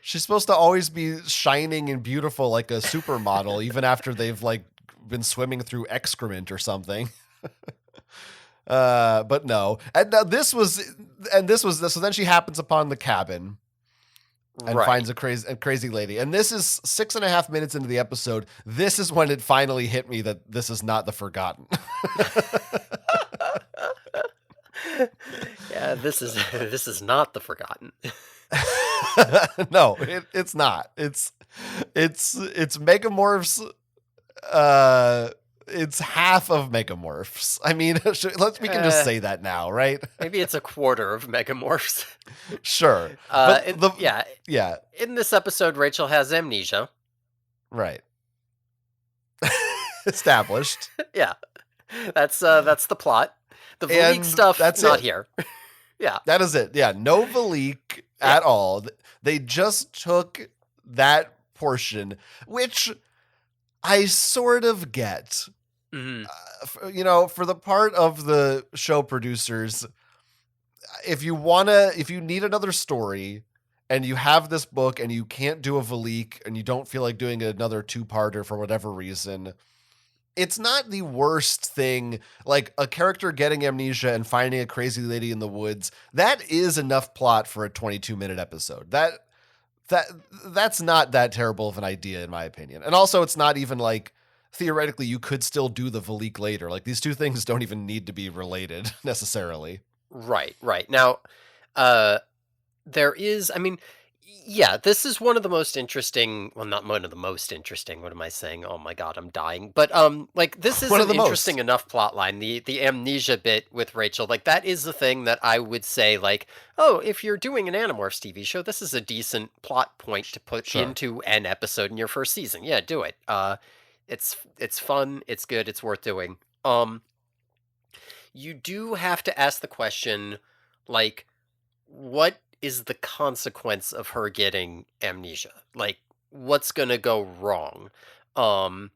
She's supposed to always be shining and beautiful like a supermodel, even after they've like been swimming through excrement or something. But no. And now this was this. So then she happens upon the cabin and Right. finds a crazy lady. And this is 6.5 minutes into the episode. This is when it finally hit me that this is not the Forgotten. Yeah, this is not the Forgotten. No, it's not. It's Megamorphs. Uh, it's half of Megamorphs. I mean, we can just Uh, say that now, right? Maybe it's a quarter of Megamorphs. Sure, but Yeah, yeah, in this episode, Rachel has amnesia. right. Established, Yeah, that's the plot. The Valik and stuff that's not it. here. Yeah, That is it. Yeah, no Valik yeah. at all. They just took that portion, which I sort of get. Mhm. For the part of the show producers, if you need another story and you have this book and you can't do a Valik and you don't feel like doing another two-parter for whatever reason, it's not the worst thing. Like a character getting amnesia and finding a crazy lady in the woods, that is enough plot for a 22-minute episode. That that's not that terrible of an idea in my opinion. And also it's not even like theoretically you could still do the Valik later. Like these two things don't even need to be related necessarily. Right, right. Now, uh, there is. I mean, yeah, this is one of the most interesting. Well, not one of the most interesting. What am I saying? Oh my god, I'm dying. But like this is One of an the most. interesting enough plot line. The amnesia bit with Rachel, like that is the thing that I would say, like, oh, if you're doing an Animorphs TV show, this is a decent plot point to put Sure. into an episode in your first season. Yeah, do it. It's fun. It's good. It's worth doing. You do have to ask the question, like, what is the consequence of her getting amnesia? Like, what's gonna go wrong? Um,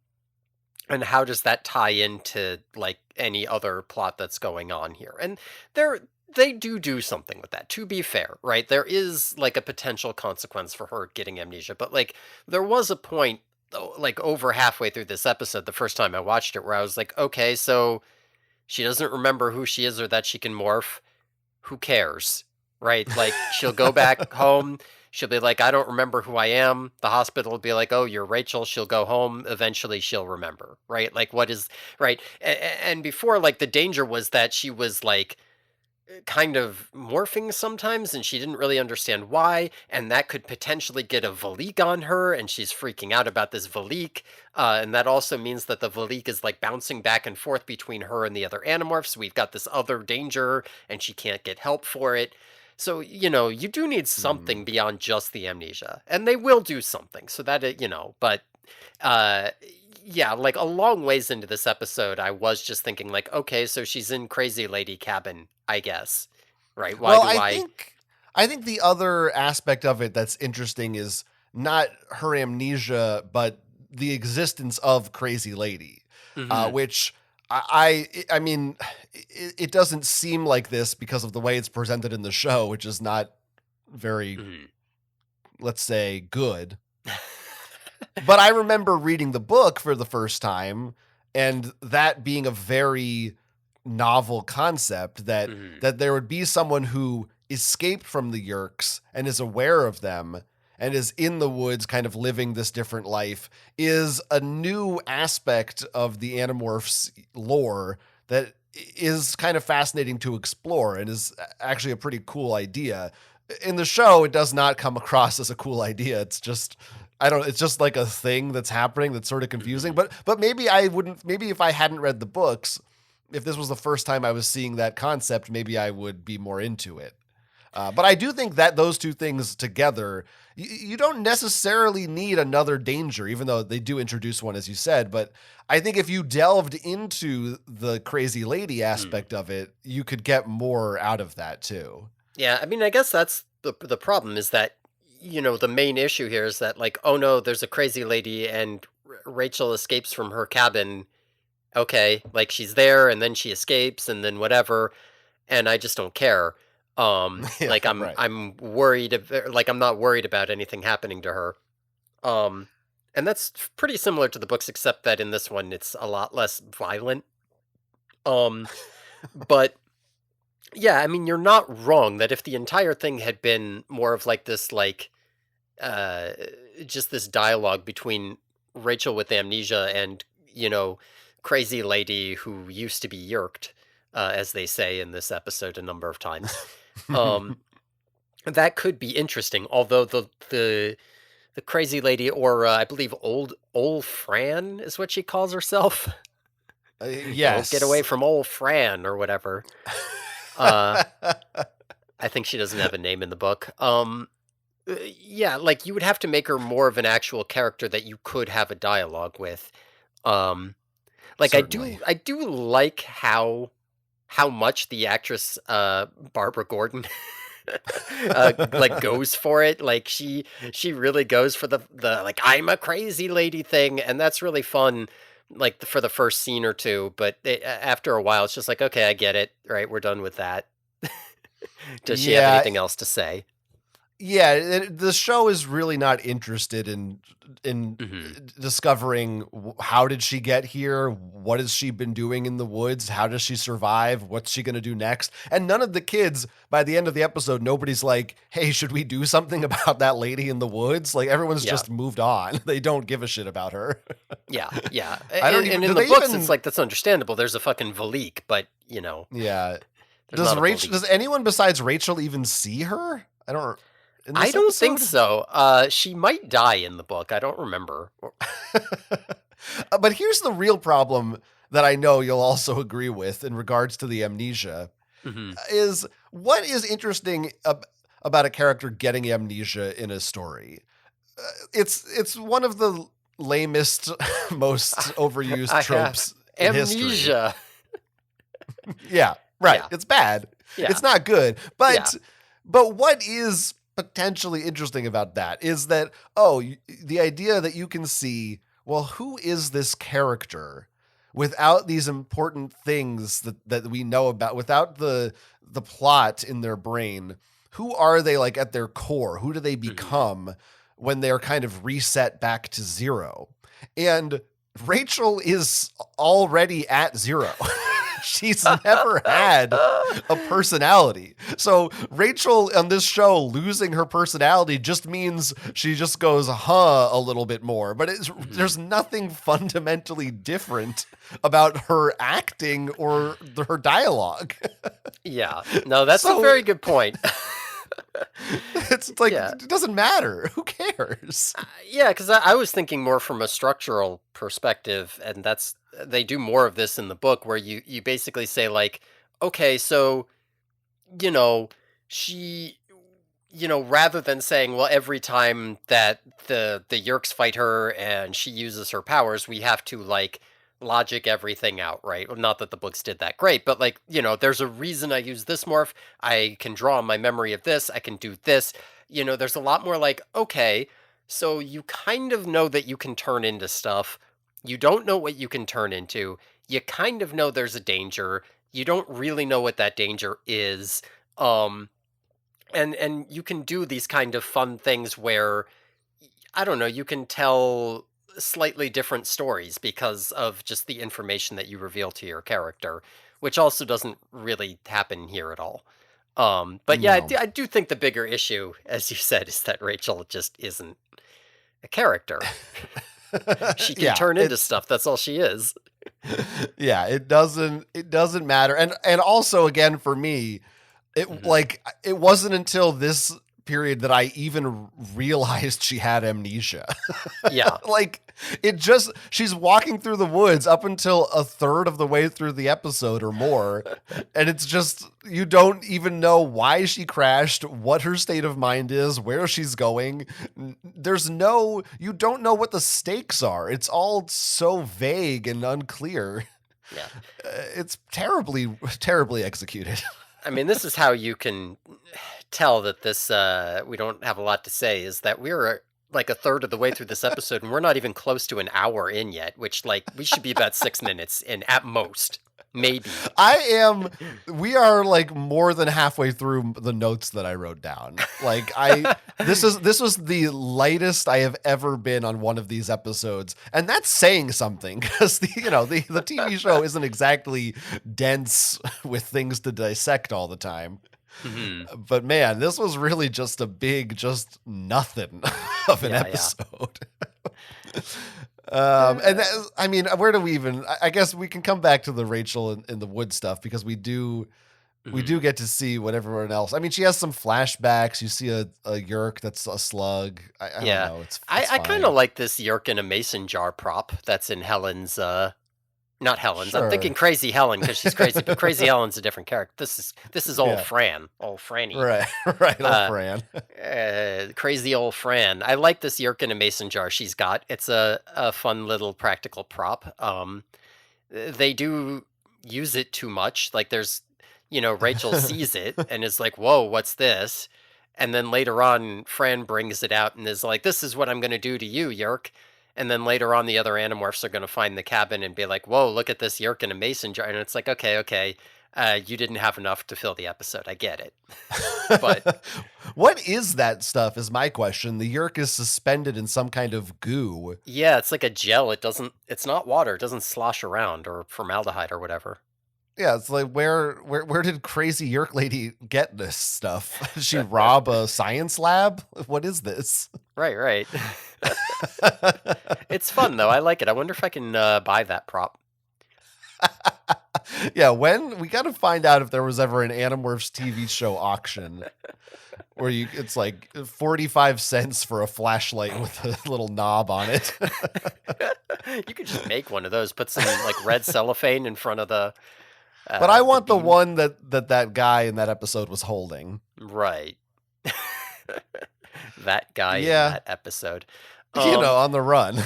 and how does that tie into like any other plot that's going on here? And there they do something with that, to be fair, right? There is, like, a potential consequence for her getting amnesia, but, like, there was a point, like, over halfway through this episode, the first time I watched it, where I was like, "Okay, so she doesn't remember who she is or that she can morph. Who cares?" Right? Like, she'll go back home, she'll be like, "I don't remember who I am." The hospital will be like, "Oh, you're Rachel." She'll go home, eventually she'll remember, right? Like, what is right? And before, like, the danger was that she was, like, kind of morphing sometimes and she didn't really understand why, and that could potentially get a Valik on her, and she's freaking out about this Valik, and that also means that the Valik is like bouncing back and forth between her and the other Animorphs. We've got this other danger and she can't get help for it. So, you do need Hmm. something beyond just the amnesia, and they will do something so that but uh yeah, like a long ways into this episode, I was just thinking like, okay, so she's in Crazy Lady cabin, I guess. Right? Why Well, do I I think I think the other aspect of it that's interesting is not her amnesia, but the existence of Crazy Lady, Mhm. which I mean, it doesn't seem like this because of the way it's presented in the show, which is not very, Mhm. let's say, good. But I remember reading the book for the first time and that being a very novel concept Mhm. that there would be someone who escaped from the Yerks and is aware of them and is in the woods kind of living this different life is a new aspect of the Animorphs lore that is kind of fascinating to explore and is actually a pretty cool idea. In the show, it does not come across as a cool idea. It's just I don't it's just like a thing that's happening that's sort of confusing. Mhm. But maybe I wouldn't maybe if I hadn't read the books, if this was the first time I was seeing that concept, maybe I would be more into it. But I do think that those two things together, you don't necessarily need another danger, even though they do introduce one, as you said. But I think if you delved into the crazy lady Mhm. aspect of it, you could get more out of that too. Yeah, I mean, I guess that's the problem is that the main issue here is that like, oh no, there's a crazy lady and Rachel escapes from her cabin. Okay, like she's there and then she escapes and then whatever, and I just don't care. Yeah, Like I'm right. I'm worried like I'm not worried about anything happening to her. Um, and that's pretty similar to the books, except that in this one it's a lot less violent. Um, but yeah, I mean, you're not wrong that if the entire thing had been more of like this, like, uh, just this dialogue between Rachel with amnesia and, you know, crazy lady who used to be yerked, as they say in this episode a number of times, um, that could be interesting. Although the crazy lady, or I believe old Fran is what she calls herself. Don't get away Yes. from old Fran or whatever. Uh, I think she doesn't have a name in the book. Yeah, like you would have to make her more of an actual character that you could have a dialogue with. Um, like Certainly. I do like how much the actress Barbara Gordon like goes for it. Like she really goes for the like I'm a crazy lady thing, and that's really fun. Like for the first scene or two, but after a while, it's just like, okay, I get it. Right, we're done with that. Does she have Yeah, anything else to say? yeah, the show is really not interested in Hmm. discovering how did she get here, what has she been doing in the woods, how does she survive, what's she going to do next, and none of the kids by the end of the episode, nobody's like, hey, should we do something about that lady in the woods? Like everyone's Yeah, just moved on. They don't give a shit about her. yeah, yeah. I don't And even in do the they books, it's even like that's understandable. There's a fucking Valik, but yeah. there's not a Does Valik. anyone besides Rachel even see her? I don't in I this don't think episode? so. She might die in the book. I don't remember. But here's the real problem that I know you'll also agree with in regards to the amnesia Hmm. is what is interesting about a character getting amnesia in a story. It's one of the lamest, most overused I have tropes in history. amnesia. Yeah, right. Yeah, It's bad. yeah, It's not good. yeah. But what is potentially interesting about that is that the idea that you can see, well, who is this character without these important things that we know about, without the plot in their brain, who are they like at their core? Who do they Mhm. become when they're kind of reset back to zero? And Rachel is already at zero. She's never had a personality. So Rachel on this show losing her personality just means she just goes a little bit more, but Mhm. there's nothing fundamentally different about her acting or her dialogue. Yeah. No, that's a So very good point. it's like Yeah. it doesn't matter. Who cares? Yeah, because I was thinking more from a structural perspective, and that's they do more of this in the book, where you basically say like, okay, so you know, she, rather than saying, well, every time that the Yerks fight her and she uses her powers, we have to like logic everything out, right? Well, not that the books did that great, but like, there's a reason I use this morph. I can draw on my memory of this. I can do this. There's a lot more like, okay, so you kind of know that you can turn into stuff. You don't know what you can turn into. You kind of know there's a danger. You don't really know what that danger is. Um, and you can do these kind of fun things where I don't know, you can tell slightly different stories because of just the information that you reveal to your character, which also doesn't really happen here at all. But yeah, No. I do think the bigger issue, as you said, is that Rachel just isn't a character. She can Yeah, turn into it's stuff. That's all she is. yeah, it doesn't matter. And also again for me, Hmm. it wasn't until this period that I even realized she had amnesia. Yeah, Like it just she's walking through the woods up until a third of the way through the episode or more, and it's just you don't even know why she crashed, what her state of mind is, where she's going. There's no you don't know what the stakes are. It's all so vague and unclear. yeah. It's terribly executed. I mean, this is how you can tell that this we don't have a lot to say is that we're like a third of the way through this episode and we're not even close to an hour in yet, which like we should be about 6 minutes in at most, maybe. I am we are like more than halfway through the notes that I wrote down. Like I this was the lightest I have ever been on one of these episodes. And that's saying something because the TV show isn't exactly dense with things to dissect all the time. Hmm. But man, this was really just a big just nothing of an Yeah, yeah. episode. And Uh, that, I mean, where do we even? I guess we can come back to the Rachel in the wood stuff because we do mhm. get to see what everyone else. I mean, she has some flashbacks. You see a Yerk that's a slug. I don't Yeah. know. It's I, it's I kind of fine. like this Yerk in a mason jar prop that's in Helen's not Helen's. I'm thinking Sure. Crazy Helen because she's crazy, but Crazy Helen's a different character. This is old Yeah. Fran, old Franny. Right. Right. Old Uh Fran. Crazy old Fran. I like this Yerk in a mason jar she's got. It's a fun little practical prop. They do use it too much. Like there's, Rachel sees it and is like, "Whoa, what's this?" And then later on, Fran brings it out and is like, "This is what I'm going to do to you, Yerk." And then later on, the other Animorphs are going to find the cabin and be like, "Whoa, look at this Yerk in a mason jar." And it's like, okay, okay, you didn't have enough to fill the episode. I get it, but What is that stuff? Is my question. The Yerk is suspended in some kind of goo. yeah, it's like a gel. It's not water. It doesn't slosh around or formaldehyde or whatever. Yeah, it's like where did crazy Yerk lady get this stuff? Did she rob a science lab? What is this? Right, right. It's fun though. I like it. I wonder if I can buy that prop. Yeah, when we got to find out if there was ever an Animorphs TV show auction where it's like 45 cents for a flashlight with a little knob on it. You could just make one of those. Put some like red cellophane in front of But I the want the beam. one that guy in that episode was holding. Right. That guy in Yeah, that episode. Um, on the run.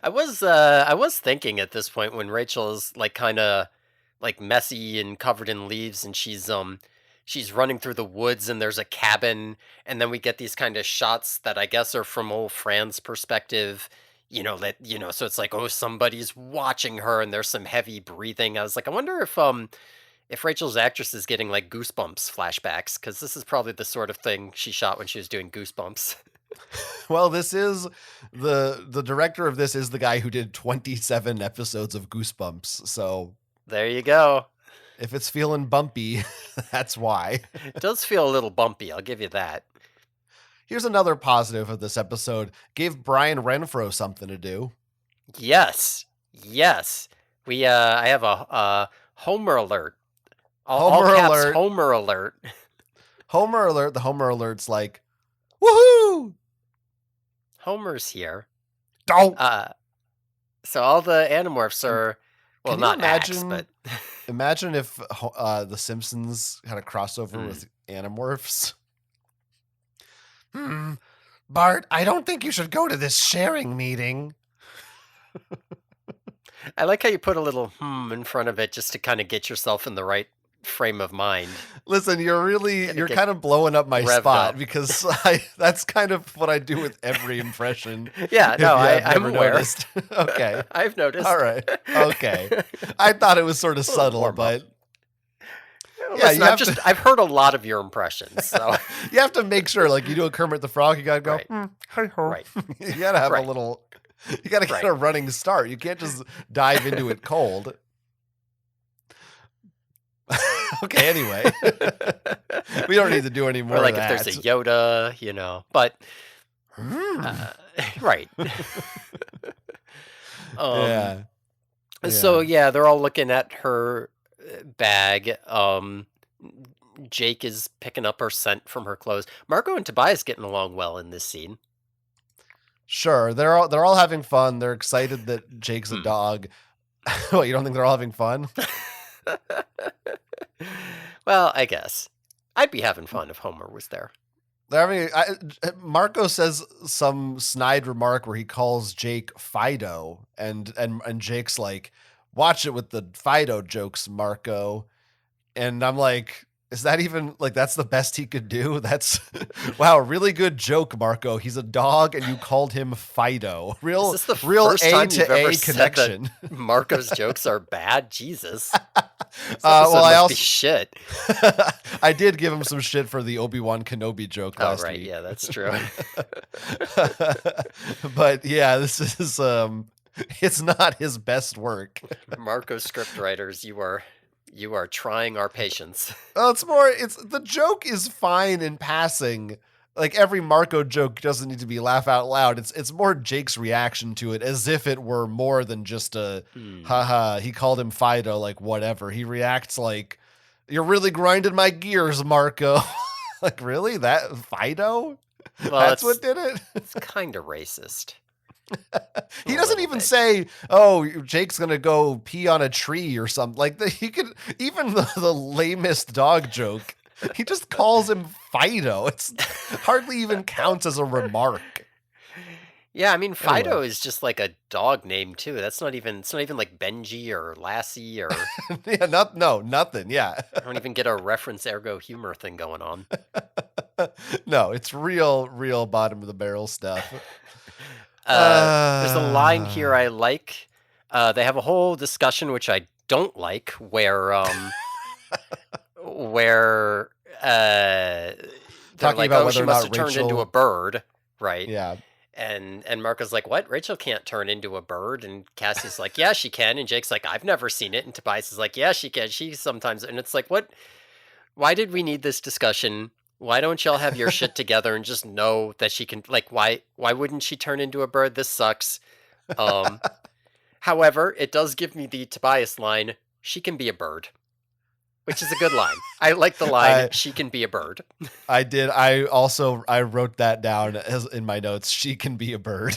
I was thinking at this point when Rachel is like kind of like messy and covered in leaves and she's running through the woods and there's a cabin and then we get these kind of shots that I guess are from old Fran's perspective, so it's like, oh, somebody's watching her, and there's some heavy breathing. I was like, I wonder if Rachel's actress is getting like Goosebumps flashbacks, because this is probably the sort of thing she shot when she was doing Goosebumps. Well, this is the director of this is the guy who did 27 episodes of Goosebumps. So There you go. if it's feeling bumpy, that's why. It does feel a little bumpy, I'll give you that. Here's another positive of this episode. Gave Brian Renfro something to do. Yes. Yes. I have a Homer alert. All Homer caps alert. Homer alert. Homer alert. The Homer alert's like, woohoo! Homer's here. Don't. So all the Animorphs are, well, Can you not Axe, imagine? but Imagine if the Simpsons had a crossover with Animorphs. Bart, I don't think you should go to this sharing meeting. I like how you put a little in front of it just to kind of get yourself in the right frame of mind. Listen, you're get kind of blowing up my revved spot up. because that's kind of what I do with every impression. Yeah, if no, you have I'm never aware. noticed. Okay. I've noticed. All right. Okay. I thought it was sort of A little subtle, warm up. but yeah, Listen, you have to I've heard a lot of your impressions, so you have to make sure, like you do a Kermit the Frog, you gotta go, Right. hi ho. Right. You gotta have a Right. little, you gotta get Right. a running start. You can't just dive into it cold. Okay, anyway. We don't need to do any more or like of if that. there's a Yoda, but right. Yeah. So yeah, they're all looking at her bag. Jake is picking up her scent from her clothes. Marco and Tobias getting along well in this scene. Sure, they're all having fun. They're excited that Jake's a Hmm. dog. What, you don't think they're all having fun? Well, I guess I'd be having fun if Homer was there. They're having. Marco says some snide remark where he calls Jake Fido, and Jake's like, "Watch it with the Fido jokes, Marco." And I'm like, is that even like that's the best he could do? That's wow, really good joke, Marco. He's a dog, and you called him Fido. Is Real this the A first time to you've ever A said that connection. Marco's jokes are bad? Jesus, this Well, episode I must also be shit. I did give him some shit for the Obi-Wan Kenobi joke Oh last right, week. yeah, that's true. But yeah, this is it's not his best work. Marco script writers, you are trying our patience. Well, it's the joke is fine in passing. Like every Marco joke doesn't need to be laugh out loud. It's more Jake's reaction to it as if it were more than just a haha, he called him Fido, like whatever. He reacts like you're really grinding my gears, Marco. Like really? That Fido? Well, That's what did it? it's kind of racist. He A doesn't little even bit. say, "Oh, Jake's gonna go pee on a tree" or something. Like he could even the lamest dog joke. He just calls him Fido. It's hardly even counts as a remark. Yeah, I mean Anyway. Fido is just like a dog name too. It's not even like Benji or Lassie or Yeah, nothing. Yeah, I don't even get a reference ergo humor thing going on. no, it's real bottom of the barrel stuff. There's a line here I like. They have a whole discussion which I don't like, where they're Talking like, about "Oh, whether she or must not have turned into Rachel. a bird," right? Yeah, And Marco's like, "What? Rachel can't turn into a bird." And Cassie's like, "Yeah, she can." And Jake's like, "I've never seen it." And Tobias is like, "Yeah, she can. She sometimes." And it's like, what? Why did we need this discussion? Why don't y'all have your shit together and just know that she can? Like, why wouldn't she turn into a bird? This sucks. Um, However, it does give me the Tobias line. She can be a bird, which is a good line. I like the line. I She can be a bird. I did. I wrote that down as in my notes. She can be a bird.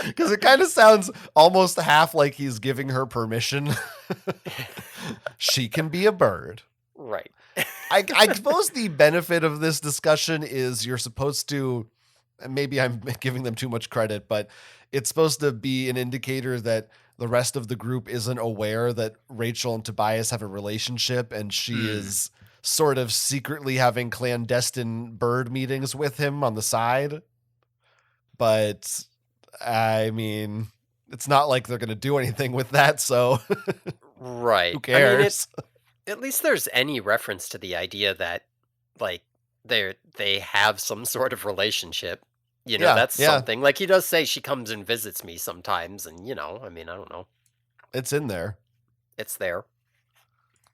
Because it kind of sounds almost half like he's giving her permission. She can be a bird. Right. I suppose the benefit of this discussion is you're supposed to, maybe I'm giving them too much credit, but it's supposed to be an indicator that the rest of the group isn't aware that Rachel and Tobias have a relationship and she is sort of secretly having clandestine bird meetings with him on the side. but I mean, it's not like they're going to do anything with that, so who Right. I mean, cares? at least there's any reference to the idea that, like, they have some sort of relationship. Yeah, That's yeah, something. Like, he does say she comes and visits me sometimes, and, I mean, I don't know. it's in there. It's there.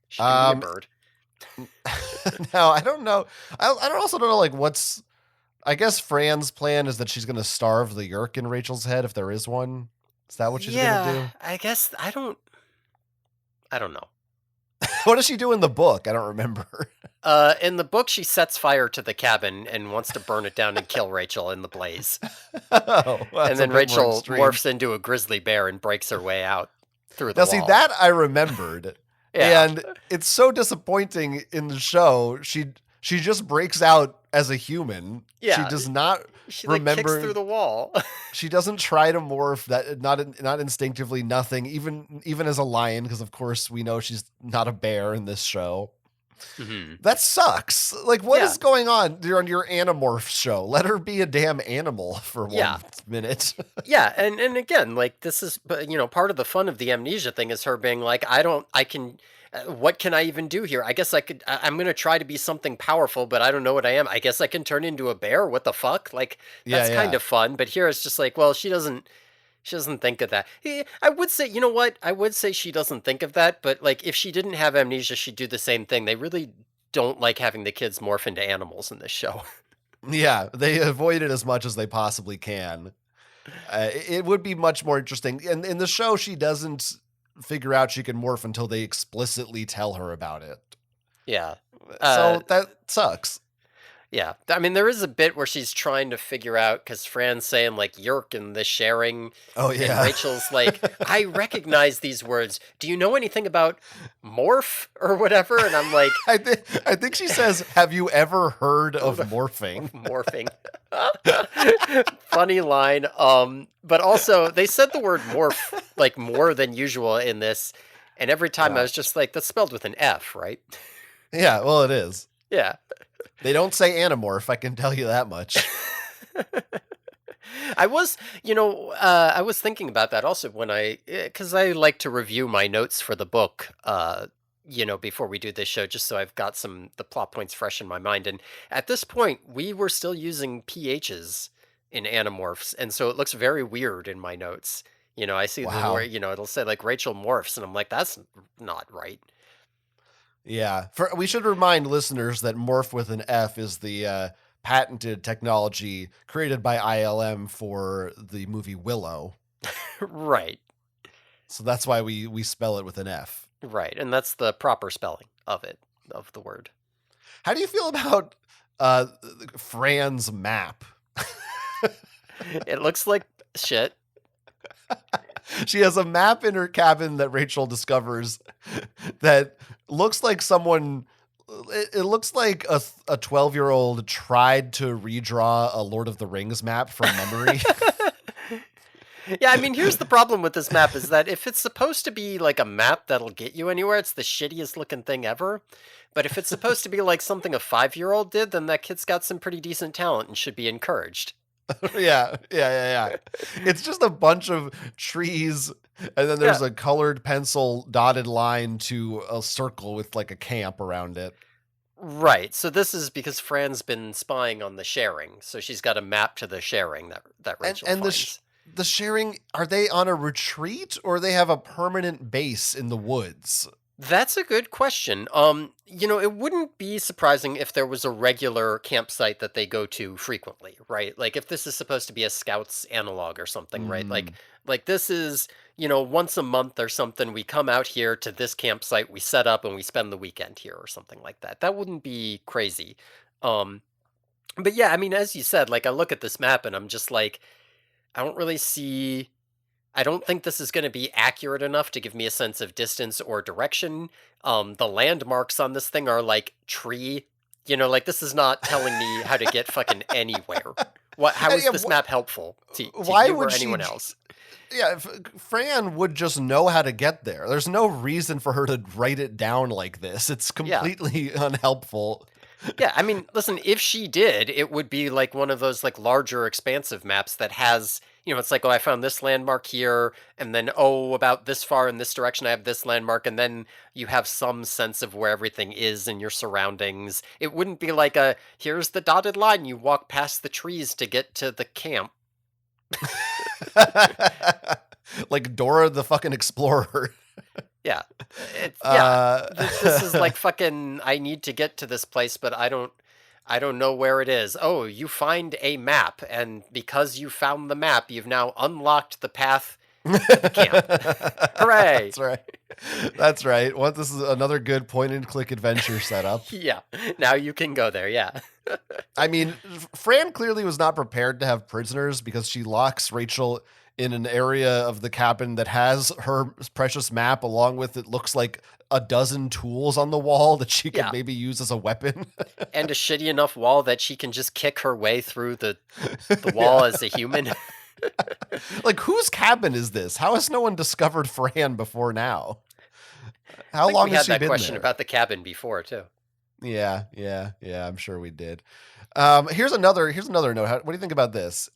She can be a Um, bird. now I don't know. I don't also don't know like what's. I guess Fran's plan is that she's going to starve the Yerk in Rachel's head if there is one. Is that what she's going to Yeah, do? I guess I don't know. What does she do in the book? I don't remember. In the book, she sets fire to the cabin and wants to burn it down and kill Rachel in the blaze. Oh, And that's a then bit more Rachel extreme. morphs into a grizzly bear and breaks her way out through the Now, see wall. that I remembered, Yeah, and it's so disappointing in the show. She just breaks out as a human. She yeah. does not She like kicks through remember. the wall. She doesn't try to morph. That not instinctively. Nothing. Even as a lion, because of course we know she's not a bear in this show. hmm That sucks. Like, what Yeah, is going on on your Animorphs show? Let her be a damn animal for yeah, 1 minute. yeah. And again, like this is, but part of the fun of the amnesia thing is her being like, I don't, I can. What can I even do here? I guess I could. I'm gonna try to be something powerful, but I don't know what I am. I guess I can turn into a bear. What the fuck? Like Yeah, that's kind yeah. of fun. But here it's just like, well, she doesn't. She doesn't think of that. I would say, you know what? I would say she doesn't think of that, but like if she didn't have amnesia, she'd do the same thing. They really don't like having the kids morph into animals in this show. Yeah, they avoid it as much as they possibly can. It would be much more interesting. And in the show, she doesn't figure out she can morph until they explicitly tell her about it. Yeah. Uh So that sucks. Yeah, I mean, there is a bit where she's trying to figure out because Fran's saying like "yerk" and the sharing, Oh and yeah. Rachel's like, "I recognize these words. Do you know anything about morph or whatever?" And I'm like, I think she says, "Have you ever heard "Heard of of morphing?" morphing." Funny line. But also they said the word morph like more than usual in this, and every time I Yeah. was just like, "That's spelled with an F, right?" Yeah, well it is. Yeah. They don't say Animorph, I can tell you that much. I was thinking about that also when because I like to review my notes for the book, before we do this show, just so I've got the plot points fresh in my mind. And at this point, we were still using PHs in Animorphs, and so it looks very weird in my notes. I see the where Wow. it'll say like Rachel morphs, and I'm like, that's not right. Yeah. We should remind listeners that morph with an F is the patented technology created by ILM for the movie Willow. Right, So that's why we spell it with an F. right, and that's the proper spelling of the word. How do you feel about uh Fran's map? It looks like shit. She has a map in her cabin that Rachel discovers that looks like someone. It looks like a 12-year-old tried to redraw a Lord of the Rings map from memory. Yeah, I mean, here's the problem with this map is that if it's supposed to be like a map that'll get you anywhere, it's the shittiest looking thing ever. But if it's supposed to be like something a 5-year-old did, then that kid's got some pretty decent talent and should be encouraged. Yeah. It's just a bunch of trees, and then Yeah, there's a colored pencil dotted line to a circle with like a camp around it. right. So this is because Fran's been spying on the sharing, so she's got a map to the sharing that And Rachel the finds. the sharing, are they on a retreat or they have a permanent base in the woods? That's a good question. It wouldn't be surprising if there was a regular campsite that they go to frequently, right? Like if this is supposed to be a scouts analog or something, right? Like Mm. like this is, once a month or something, we come out here to this campsite, we set up and we spend the weekend here or something like that. That wouldn't be crazy. Um, but yeah, I mean, as you said, like I look at this map and I'm just like, I don't really see I don't think this is going to be accurate enough to give me a sense of distance or direction. The landmarks on this thing are like tree. Like this is not telling me how to get fucking anywhere. How And is yeah, this map helpful to why you or would she? anyone else? Yeah, Fran would just know how to get there. There's no reason for her to write it down like this. It's Yeah. completely unhelpful. Yeah, I mean, listen, if she did, it would be like one of those like larger expansive maps that has, it's like, oh, I found this landmark here, and then oh, about this far in this direction I have this landmark, and then you have some sense of where everything is in your surroundings. It wouldn't be like a here's the dotted line, you walk past the trees to get to the camp. Like Dora the fucking Explorer. Yeah. It's yeah. This is Uh, like fucking I need to get to this place, but I don't know where it is. Oh, you find a map, and because you found the map, you've now unlocked the path to the camp. Hooray. That's right. That's right. What this is another good point and click adventure setup. Yeah. Now you can go there, yeah. I mean, Fran clearly was not prepared to have prisoners because she locks Rachel in an area of the cabin that has her precious map, along with it looks like a dozen tools on the wall that she could Yeah. maybe use as a weapon. And a shitty enough wall that she can just kick her way through the wall Yeah. as a human. Like, whose cabin is this? How has no one discovered Fran before now? I How think long we has had she that been question there? about the cabin before too. Yeah. I'm sure we did. Here's another note. What do you think about this?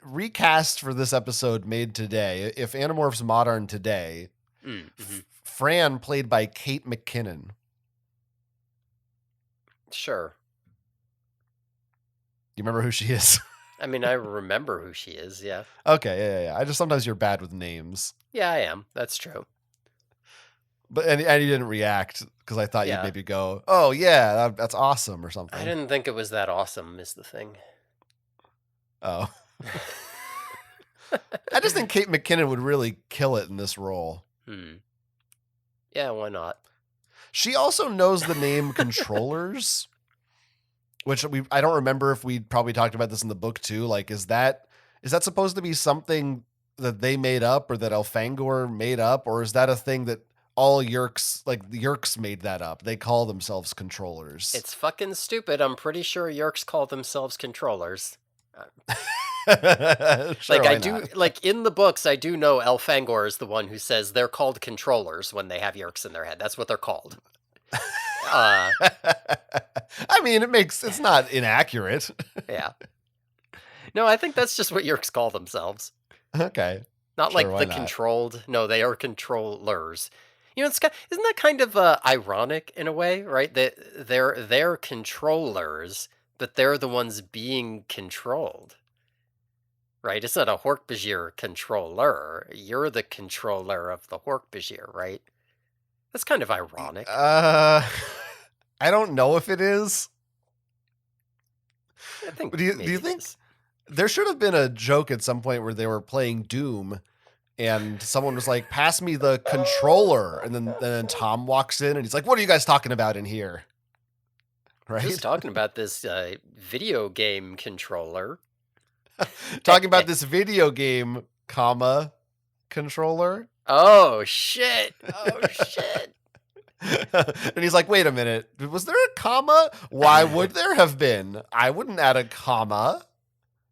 Recast for this episode made today. If Animorphs modern today, Mm-hmm. Fran played by Kate McKinnon. Sure. You remember who she is? I mean, I remember who she is, yeah. Okay, yeah. I just sometimes you're bad with names, Yeah, I am. That's true. but and you didn't react because I thought you'd Yeah. maybe go, "Oh yeah, that's awesome" or I something. didn't think it was that awesome, is the thing. Oh, I just think Kate McKinnon would really kill it in this role. Hmm. Yeah, why not? She also knows the name controllers, which I don't remember if we probably talked about this in the book too. Like, is that supposed to be something that they made up or that Elfangor made up, or is that a thing that all Yerks, like the Yerks, made that up? They call themselves controllers. It's fucking stupid. I'm pretty sure Yerks call themselves controllers. Sure, Like, I why do, not? like, in the books, I do know Elfangor is the one who says they're called controllers when they have Yerks in their head. That's what they're called. Uh, I mean, it's not inaccurate. yeah. No, I think that's just what Yerks call themselves. Okay, Not sure, like why the not? controlled. No, they are controllers. Isn't that kind of ironic in a way, right? That they're controllers, but they're the ones being controlled, right? It's not a Hork-Bajir controller. You're the controller of the Hork-Bajir, right? That's kind of ironic. I don't know if it is. I think But do you maybe it think is. there should have been a joke at some point where they were playing Doom and someone was like, "Pass me the controller," and then Tom walks in and he's like, "What are you guys talking about in here?" Just Right? talking about this video game controller. Talking about this video game, comma controller. Oh shit! Oh shit! And he's like, "Wait a minute, was there a comma? Why would there have been? I wouldn't add a comma.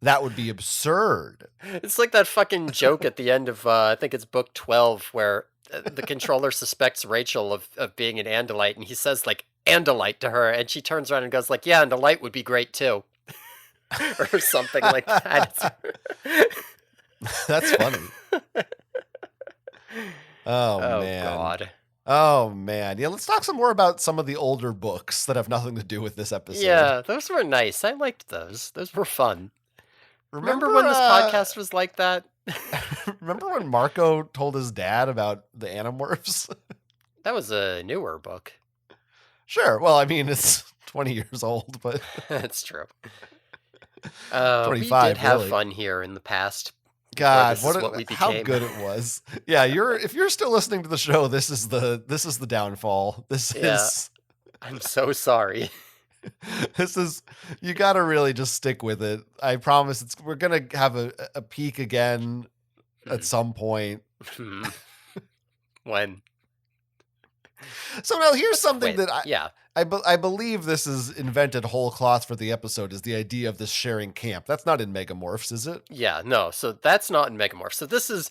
That would be absurd." It's like that fucking joke at the end of I think it's book 12 where the controller suspects Rachel of being an Andalite and he says like Andalite to her and she turns around and goes like, "Yeah, and a light would be great too." Or something like that. That's funny. Oh Oh man. god. Oh man. Yeah, let's talk some more about some of the older books that have nothing to do with this episode. Yeah, those were nice. I liked those. Those were fun. Remember Remember when this podcast was like that? remember when Marco told his dad about the Animorphs? That was a newer book. Sure. Well, I mean, it's 20 years old, but That's true. We 25 did have really. fun here in the past before God, this is what we how became. good it was. Yeah, if you're still listening to the show, this is the downfall. This Yeah, is I'm so sorry. this is you got to really just stick with it. I promise we're going to have a peak again at some point. Hmm. When? So now here's Let's something quit. that Yeah. I believe this is invented whole cloth for the episode is the idea of this sharing camp. That's not in Megamorphs, is it? Yeah, no. So that's not in Megamorph. So this is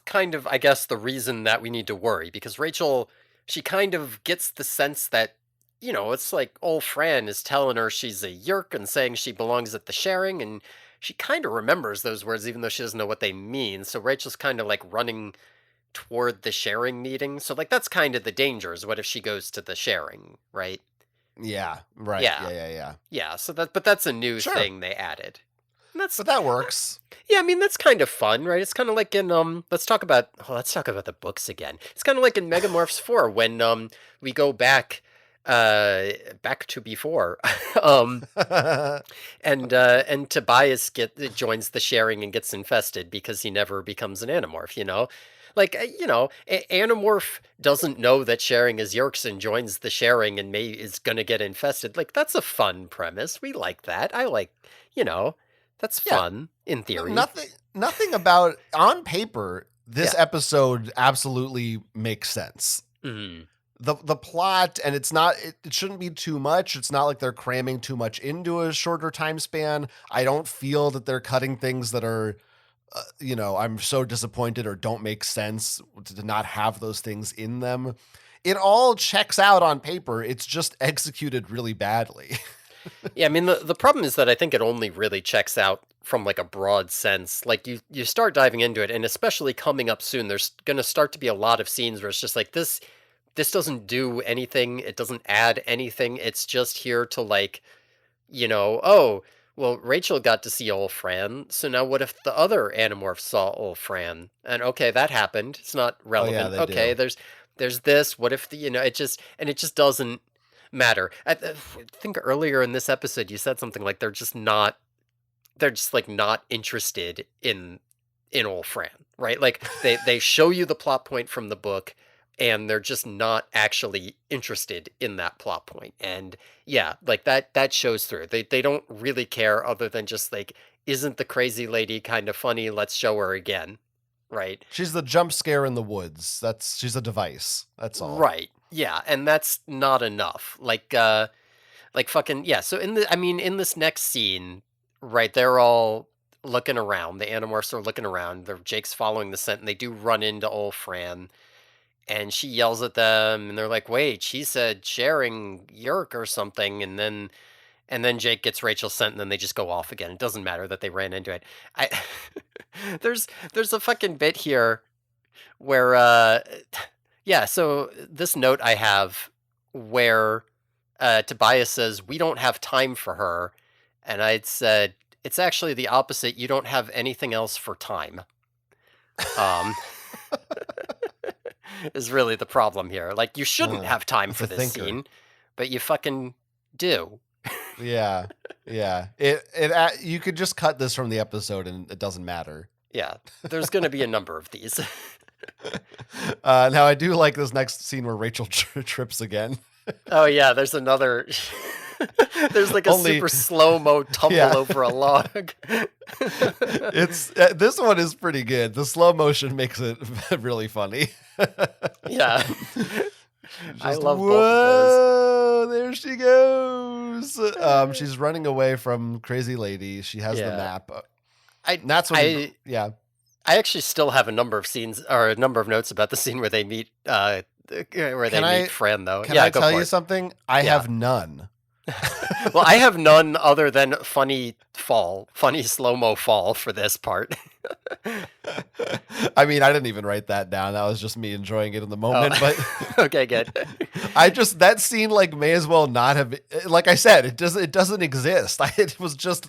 kind of I guess the reason that we need to worry because Rachel she kind of gets the sense that it's like old Fran is telling her she's a yerk and saying she belongs at the sharing, and she kind of remembers those words even though she doesn't know what they mean. So Rachel's kind of like running toward the sharing meeting. So like that's kind of the dangers. What if she goes to the sharing, right? Yeah, right. Yeah. Yeah. Yeah, so but that's a new Sure. thing they added. And that's But that works. yeah, I mean that's kind of fun, right? It's kind of like in let's talk about the books again. It's kind of like in Megamorphs 4 when we go uh back to before. um and Tobias joins the sharing and gets infested because he never becomes an Animorph, Like, Animorph doesn't know that sharing is Yerks and joins the sharing and is gonna get infested. Like, that's a fun premise. We like that. You know, that's Yeah. fun in No, theory. nothing about on paper. This Yeah. episode absolutely makes sense. Mhm. The plot, and it shouldn't be too much. It's not like they're cramming too much into a shorter time span. I don't feel that they're cutting things that are I'm so disappointed or don't make sense to not have those things in them. It all checks out on paper. It's just executed really badly. Yeah, I mean the problem is that I think it only really checks out from like a broad sense. Like you start diving into it, and especially coming up soon, there's gonna start to be a lot of scenes where it's just like this doesn't do anything. It doesn't add anything. It's just here to like, oh, well, Rachel got to see old Fran. So now what if the other Animorphs saw old Fran? And okay, that happened. It's not Oh yeah, relevant. they Okay, do. there's this. What if it just doesn't matter. I think earlier in this episode you said something like they're just like not interested in old Fran, right? Like they show you the plot point from the book and they're just not actually interested in that plot point. And yeah, like that shows through. They don't really care other than just like isn't the crazy lady kind of funny? Let's show her again. Right? She's the jump scare in the woods. She's a device. That's all. Right. Yeah, and that's not enough. Like fucking yeah, so in this next scene, right, they're all looking around. The Animorphs are looking around. Jake's following the scent and they do run into old Fran and she yells at them and they're like, "Wait, she said sharing yerk or something." And then Jake gets Rachel's scent and then they just go off again. It doesn't matter that they ran into it. I there's a fucking bit here where yeah, so this note I have where Tobias says, "We don't have time for her." And I'd said, "It's actually the opposite. You don't have anything else for time." Um, is really the problem here. Like, you shouldn't have time It's for a this thinker. scene, but you fucking do. Yeah. Yeah. You could just cut this from the episode and it doesn't matter. Yeah, there's going to be a number of these. Now I do like this next scene where Rachel trips again. Oh, yeah, there's another. There's like a Only super slow mo tumble yeah. over a log. It's this one is pretty good. The slow motion makes it really funny. Yeah. I Just love both of those. whoa, there she goes. She's running away from crazy lady. She has the Yeah. map. I And that's when I yeah. I actually still have a number of scenes or a number of notes about the scene where they meet Can I Fran though. can Yeah, I go tell for you it. something? I Yeah. have none. Well, I have none other than funny slow-mo fall for this part. I mean, I didn't even write that down. That was just me enjoying it in the Oh, moment, but okay, good. that scene like may as well not have like I said, it doesn't exist. It was just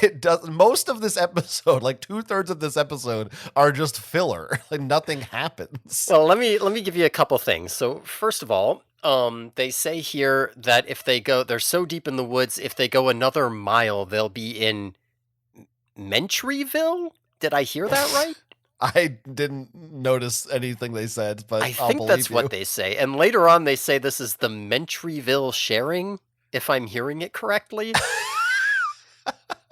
it does most of this episode, like 2/3 of this episode are just filler. Like nothing happens. Well, let me give you a couple things. So, first of all, they say here that if they're so deep in the woods, if they go another mile, they'll be in Mentryville? Did I hear that right? I didn't notice anything they said, but I I'll think that's believe what you. they say. And later on, they say this is the Mentryville sharing, if I'm hearing it correctly.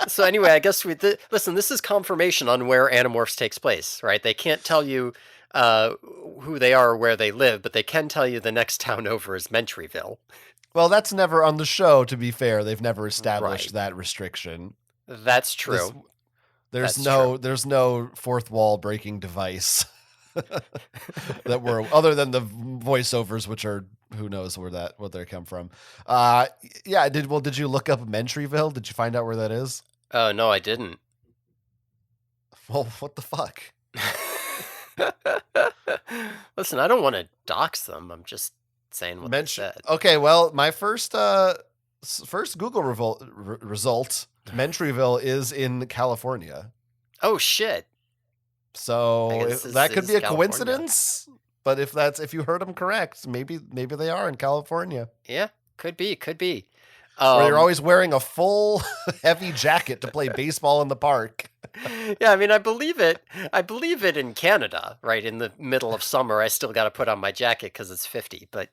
So anyway, I guess listen. This is confirmation on where Animorphs takes place, right? They can't tell you uh, who they are or where they live, but they can tell you the next town over is Mentryville. Well, that's never on the show, to be fair. They've never Right. established that restriction. That's This true. That's true. there's no fourth wall breaking device that were other than the voiceovers, which are who knows what they come from. Yeah. Did you look up Mentryville? Did you find out where that is? Oh, no, I didn't. Well, what the fuck? Listen, I don't want to dox them. I'm just saying what they Mentry. said. Okay. Well, my first Google result, Mentryville is in California. Oh, shit. I So guess this that could is be a California. coincidence. But if you heard them correct, maybe they are in California. Yeah, could be, could be. Where you're Um, always wearing a full heavy jacket to play baseball in the park. yeah, I mean, I believe it. I believe it in Canada, right? In the middle of summer, I still got to put on my jacket because it's 50. But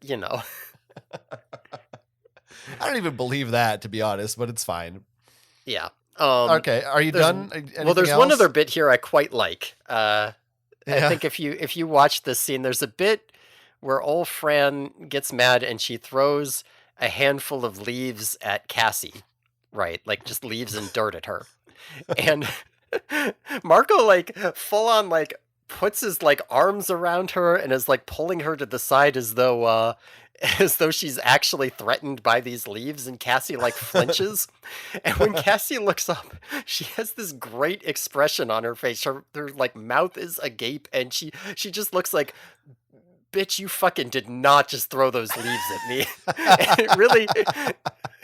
I don't even believe that, to be honest, but it's fine. yeah. Okay, are you There's done? well, Anything there's one other else? bit here I quite like. I Yeah. think if you watch this scene, there's a bit where old Fran gets mad and she throws a handful of leaves at Cassie, right? Like just leaves and dirt at her. And Marco like full on like puts his like arms around her and is like pulling her to the side as though she's actually threatened by these leaves, and Cassie like flinches. And when Cassie looks up, she has this great expression on her face. Her like mouth is agape and she just looks like, bitch, you fucking did not just throw those leaves at me.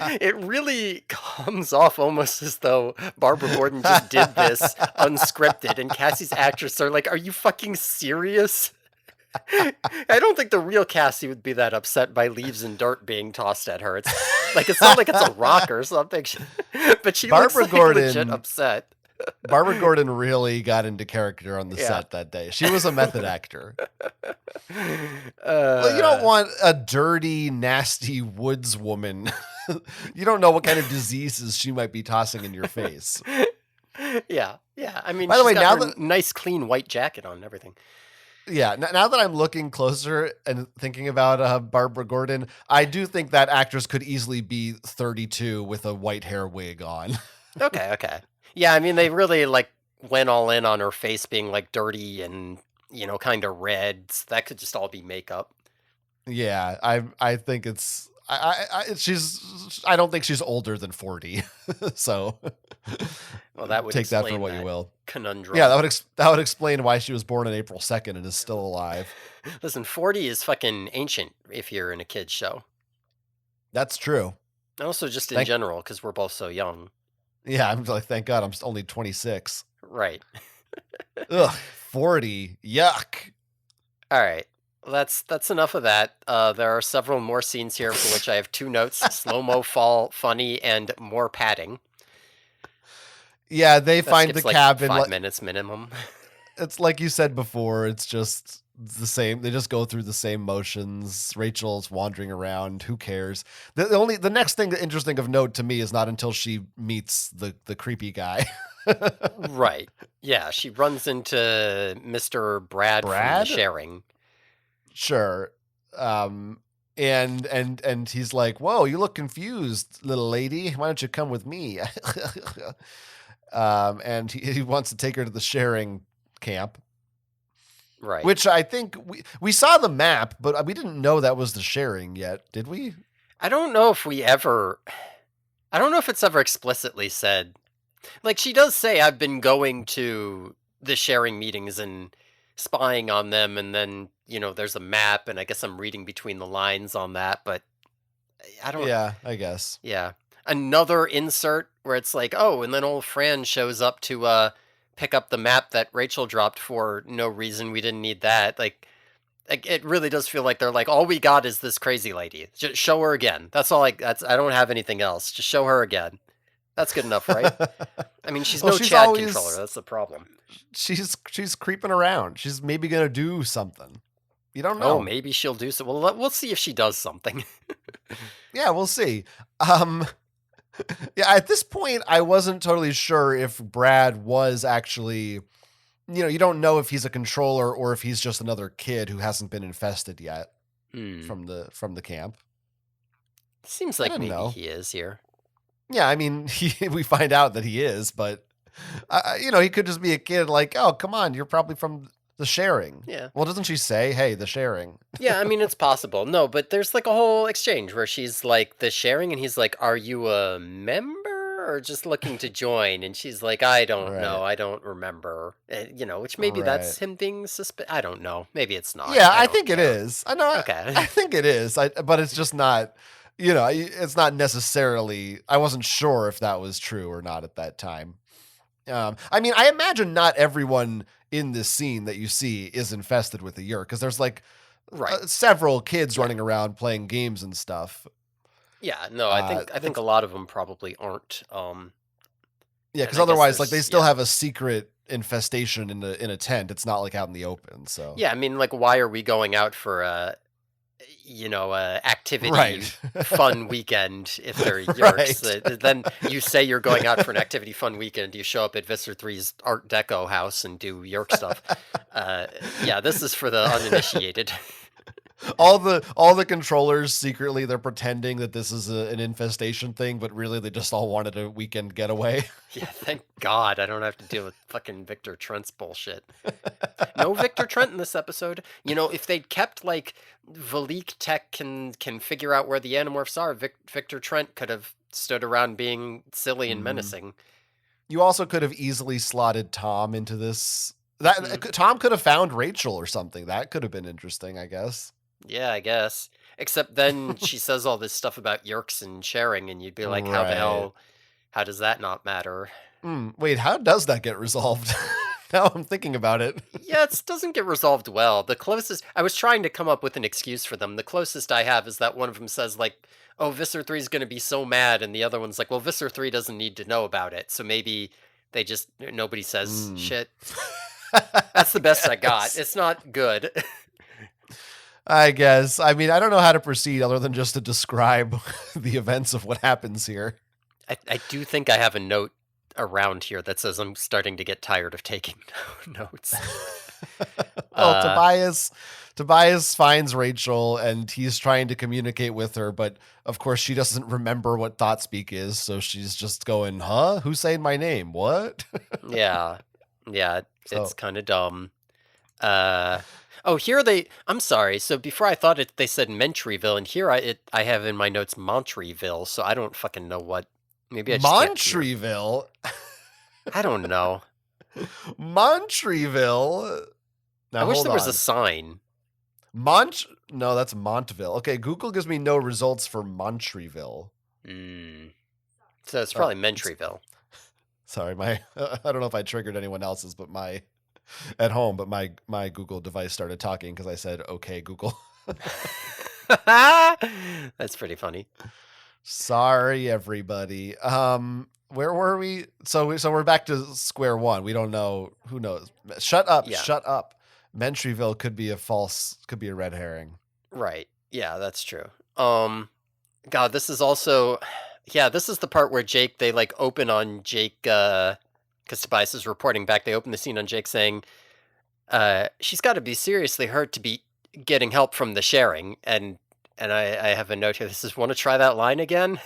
And it really comes off almost as though Barbara Gordon just did this unscripted, and Cassie's actress are like, are you fucking serious? I don't think the real Cassie would be that upset by leaves and dirt being tossed at her. It's not like it's a rock or something. But she looks Barbara like legit Gordon upset. Barbara Gordon really got into character on the Yeah. set that day. She was a method actor. Well, you don't Uh, want a dirty, nasty woods woman. You don't know what kind of diseases she might be tossing in your face. yeah, yeah. I mean, By the she's way, got now her that nice, clean white jacket on and everything. now that I'm looking closer and thinking about Barbara Gordon, I do think that actress could easily be 32 with a white hair wig on. Okay, okay. Yeah, I mean, they really like went all in on her face being like dirty and kind of red. So that could just all be makeup. Yeah, I think it's she's I don't think she's older than 40. So Well, that would take that for explain what you that will. Yeah, conundrum. that would explain why she was born on April 2nd and is still alive. Listen, 40 is fucking ancient if you're in a kid's show. That's true. And also just in Thank general, because we're both so young. Yeah, I'm like thank God I'm only 26. Right. Ugh, 40. Yuck. All right. Well, that's enough of that. There are several more scenes here for which I have two notes: slow-mo fall, funny, and more padding. Yeah, they That find the skips like cabin 5 minutes minimum. it's like you said before, it's just the same. They just go through the same motions. Rachel's wandering around. Who cares? The next thing interesting of note to me is not until she meets the creepy guy. Right. Yeah, she runs into Mr. Brad from The Brad? Sharing. Sure. Um and he's like, "Whoa, you look confused, little lady. Why don't you come with me?" And he wants to take her to the sharing camp, Right. which I think we saw the map, but we didn't know that was the sharing yet, did we? I don't know if it's ever explicitly said. Like, she does say, I've been going to the sharing meetings and spying on them, and then, there's a map, and I guess I'm reading between the lines on that, but I don't. Yeah, I guess. Yeah. Another insert where it's like, oh, and then old Fran shows up to pick up the map that Rachel dropped for no reason. We didn't need that. Like it really does feel like they're like, all we got is this crazy lady. Just show her again. That's all. I don't have anything else. Just show her again. That's good enough, right? I mean, she's Well, no she's Chad controller. always That's the problem. she's creeping around. She's maybe gonna do something. You don't Oh, know. maybe she'll do so. Well, we'll see if she does something. Yeah, we'll see. Um, yeah, at this point, I wasn't totally sure if Brad was actually, you don't know if he's a controller or if he's just another kid who hasn't been infested yet Hmm. from the camp. Seems I like didn't maybe know. he is here. Yeah, I mean, we find out that he is, but he could just be a kid. Like, oh, come on, you're probably from. The sharing. Yeah. Well, doesn't she say, "Hey, the sharing"? Yeah, I mean, it's possible. No, but there's like a whole exchange where she's like the sharing, and he's like, "Are you a member or just looking to join?" And she's like, "I don't know. Right. I don't remember." Which maybe Right. that's him being I don't know. Maybe it's not. Yeah, I I don't think it care. is. I know. I Okay. think it is. But it's just not. It's not necessarily. I wasn't sure if that was true or not at that time. I mean, I imagine not everyone in this scene that you see is infested with the yurk because there's like Right. several kids Yeah. running around playing games and stuff. Yeah. No, I think a That's lot of them probably aren't. Yeah, And because I guess otherwise, like they there's still yeah. have a secret infestation in a tent. It's not like out in the open. So Yeah, I mean, like, why are we going out for activity right, fun weekend if they're yerks? right. Then you say you're going out for an activity fun weekend. You show up at Visser Three's Art Deco house and do yerk stuff. Yeah, this is for the uninitiated. All the controllers secretly they're pretending that this is an infestation thing, but really they just all wanted a weekend getaway. Yeah, thank God I don't have to deal with fucking Victor Trent's bullshit. No Victor Trent in this episode. If they'd kept like Valik Tech can figure out where the Animorphs are, Victor Trent could have stood around being silly and Mhm. menacing. You also could have easily slotted Tom into this. Hmm. Tom could have found Rachel or something. That could have been interesting, I guess. Yeah, I guess. Except then she says all this stuff about yerks and sharing, and you'd be like, how the Right. hell? How does that not matter? Wait, how does that get resolved? Now I'm thinking about it. Yeah, it doesn't get resolved well. The closest I was trying to come up with an excuse for them. The closest I have is that one of them says like, "Oh, Visser 3 is going to be so mad," and the other one's like, "Well, Visser 3 doesn't need to know about it." So maybe they just nobody says Mm. shit. That's I the best I got. guess. It's not good. I guess. I mean, I don't know how to proceed other than just to describe the events of what happens here. I do think I have a note around here that says I'm starting to get tired of taking notes. Well, Uh Tobias finds Rachel and he's trying to communicate with her, but of course she doesn't remember what thought speak is, so she's just going, "Huh? Who's saying my name? What?" yeah. Yeah, it's So, kind of dumb. Uh, oh, here I'm sorry. So before I thought they said Mentryville, and here I have in my notes Montreeville. So I don't fucking know what. Maybe I just can't hear. Montreeville. I don't know. Montreeville. I Now wish hold there was a on. sign. No, that's Montville. Okay, Google gives me no results for Montreeville. Hmm. So it's Oh, probably Mentryville. sorry, my I don't know if I triggered anyone else's, but my at home, but my Google device started talking because I said, "Okay, Google." That's pretty funny. Sorry, everybody. Where were we? So we're back to square one. We don't know. Who knows? Shut up! Yeah. Shut up! Mentryville could be a red herring. Right. Yeah, that's true. God, this is also yeah, this is the part where Jake they like open on Jake because Tobias is reporting back. They open the scene on Jake saying, she's gotta be seriously hurt to be getting help from the sharing and I have a note here. This is wanna try that line again?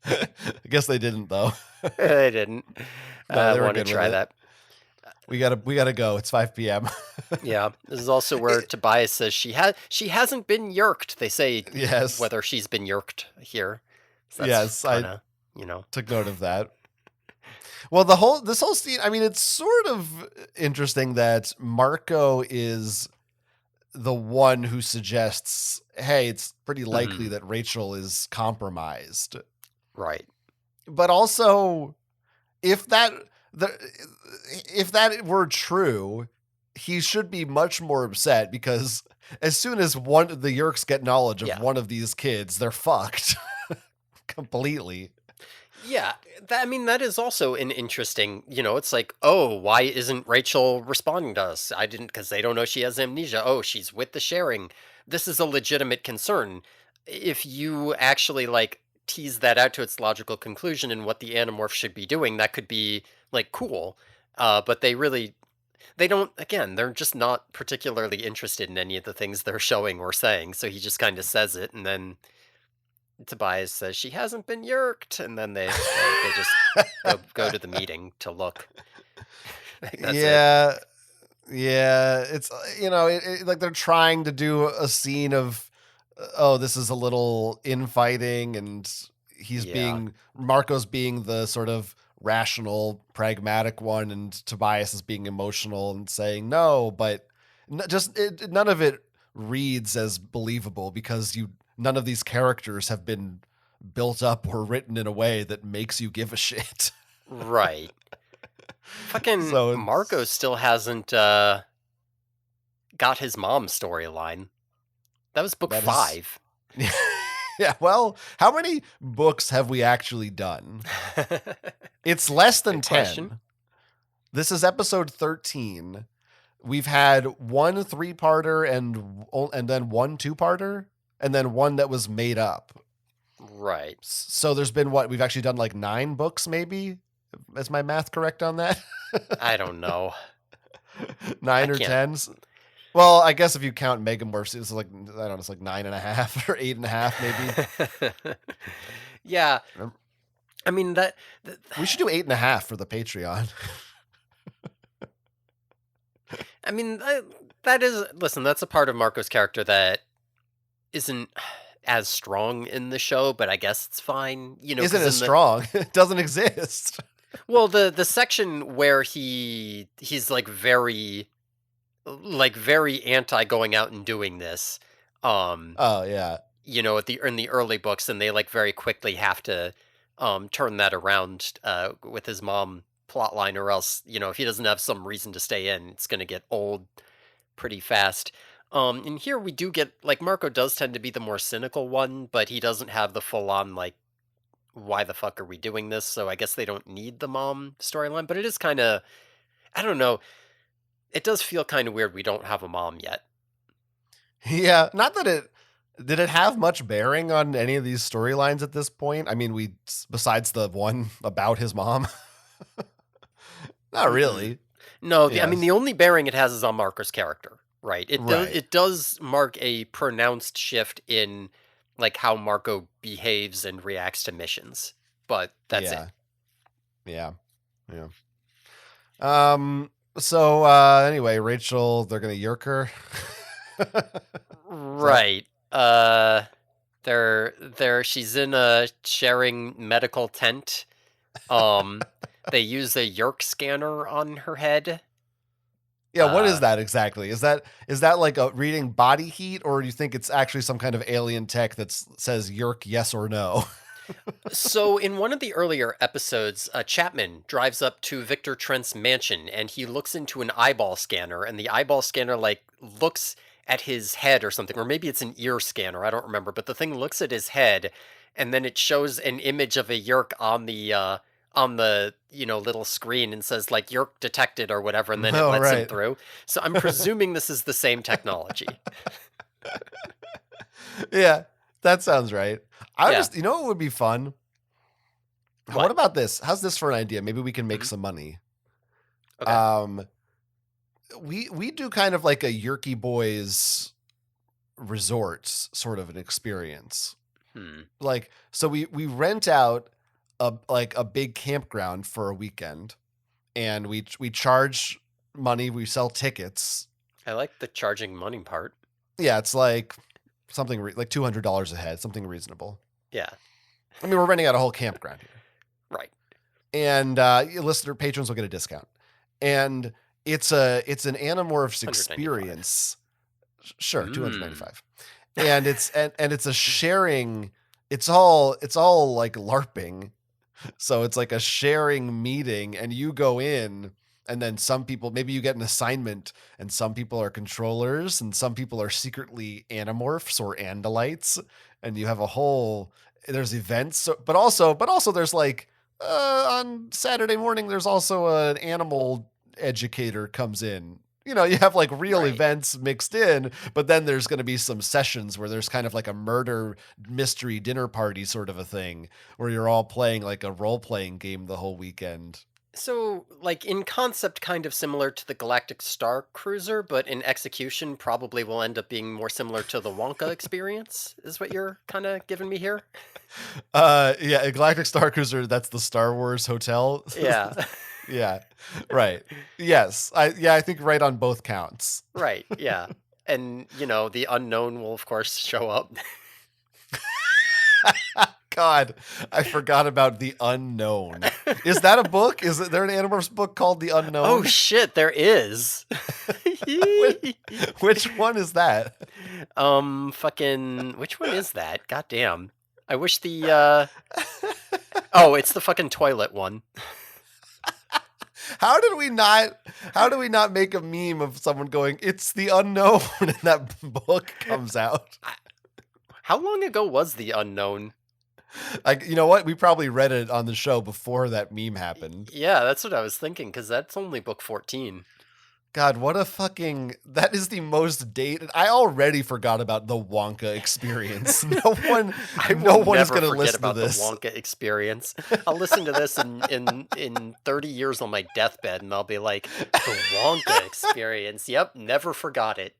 I guess they didn't though. They didn't. No, I they were wanna good with try it. that. We gotta go. It's 5 p.m. Yeah. This is also where Tobias says she hasn't been yerked. They say Yes, whether she's been yerked here. So that's yes, I kinda, you know. took note of that. Well, this whole scene, I mean, it's sort of interesting that Marco is the one who suggests, "Hey, it's pretty likely Mhm. that Rachel is compromised." Right. But also, if that the if that were true, he should be much more upset because as soon as one of the Yerks get knowledge of Yeah. one of these kids, they're fucked completely. Yeah, I mean that is also an interesting. It's like, oh, why isn't Rachel responding to us? I didn't because they don't know she has amnesia. Oh, she's with the sharing. This is a legitimate concern. If you actually like tease that out to its logical conclusion and what the Animorph should be doing, that could be like cool. But they don't. Again, they're just not particularly interested in any of the things they're showing or saying. So he just kind of says it and then Tobias says she hasn't been yerked, and then they just go to the meeting to look. Like, that's it. Yeah, yeah, it's like they're trying to do a scene of oh, this is a little infighting, and Yeah. Marco's being the sort of rational, pragmatic one, and Tobias is being emotional and saying no, but none of it reads as believable because you none of these characters have been built up or written in a way that makes you give a shit. Right. Fucking So Marco it's still hasn't got his mom storyline. That was book that is 5. yeah, well, how many books have we actually done? It's less than Good question. 10. This is episode 13. We've had one three-parter and then one two-parter and then one that was made up. Right. So there's been what? We've actually done like 9 books maybe? Is my math correct on that? I don't know. I 9 or can't. 10s? Well, I guess if you count Megamorphs, it's like I don't know, it's like 9.5 or 8.5 maybe. Yeah. I mean that We should do 8.5 for the Patreon. I mean that is, listen, that's a part of Marco's character that isn't as strong in the show, but I guess it's fine, Isn't cuz as in the strong. It doesn't exist. well, the section where he's like very anti going out and doing this, um Oh, yeah. at the in the early books, and they like very quickly have to turn that around with his mom plotline, or else, if he doesn't have some reason to stay in, it's going to get old pretty fast. And here we do get, like, Marco does tend to be the more cynical one, but he doesn't have the full on like, why the fuck are we doing this? So I guess they don't need the mom storyline, but it is kind of, I don't know, it does feel kind of weird we don't have a mom yet. Yeah, not that it did it have much bearing on any of these storylines at this point? I mean, we besides the one about his mom? Not Mm-mm. really. No, I mean, Yes. the only bearing it has is on Marco's character, right? Right. It does mark a pronounced shift in like how Marco behaves and reacts to missions, but that's it. Yeah. Yeah. Yeah. So anyway, Rachel, they're gonna yerk her. Is that Right. She's in a sharing medical tent. Um they use a Yerk scanner on her head. yeah, what is Uh that exactly? Is that like a reading body heat, or do you think it's actually some kind of alien tech that says yerk yes or no? So, in one of the earlier episodes, Chapman drives up to Victor Trent's mansion, and he looks into an eyeball scanner, and the eyeball scanner like looks at his head or something, or maybe it's an ear scanner. I don't remember, but the thing looks at his head, and then it shows an image of a yerk on the little screen and says like yerk detected or whatever, and then it Oh, lets him right. through. So I'm presuming this is the same technology. Yeah, that sounds right. I Yeah. just, what would be fun? What What? about this? How's this for an idea? Maybe we can make Mhm. some money. Okay. Um, we do kind of like a Yerky Boys resorts sort of an experience. Hmm. Like, so we rent out a big campground for a weekend, and we charge money. We sell tickets. I like the charging money part. Yeah, it's like something like $200 a head, something reasonable. Yeah. I mean, we're renting out a whole campground here, Right. and listener patrons will get a discount. And it's an Animorphs 195. experience. Sure, Mm. 295, and it's a sharing. It's all like LARPing. So it's like a sharing meeting, and you go in, and then some people, maybe you get an assignment, and some people are controllers, and some people are secretly Animorphs or Andalites, and you have a whole. There's events, but also there's like on Saturday morning, there's also an animal educator comes in. You have like real Right. events mixed in, but then there's going to be some sessions where there's kind of like a murder mystery dinner party sort of a thing where you're all playing like a role playing game the whole weekend. So, like, in concept, kind of similar to the Galactic Star Cruiser, but in execution, probably will end up being more similar to the Wonka experience, is what you're kind of giving me here? Yeah, Galactic Star Cruiser, that's the Star Wars hotel. Yeah. Yeah. Right. Yes. I think right on both counts. Right, yeah. And, the unknown will, of course, show up. God, I forgot about The Unknown. Is that a book? Is there an Animorphs book called The Oh, Unknown? shit, there is. which, which one is that? Fucking, which one is that? Goddamn. I wish oh, it's the fucking toilet one. How did we not make a meme of someone going, "It's the unknown," and that book comes out? How long ago was the unknown? You know what? We probably read it on the show before that meme happened. Yeah, that's what I was thinking, because that's only book 14. God, what a fucking, that is the most dated. I already forgot about the Wonka experience. I No will one is never going to forget listen to about the this. Wonka experience. I'll listen to this in 30 years on my deathbed, and I'll be like, the Wonka experience. Yep, never forgot it.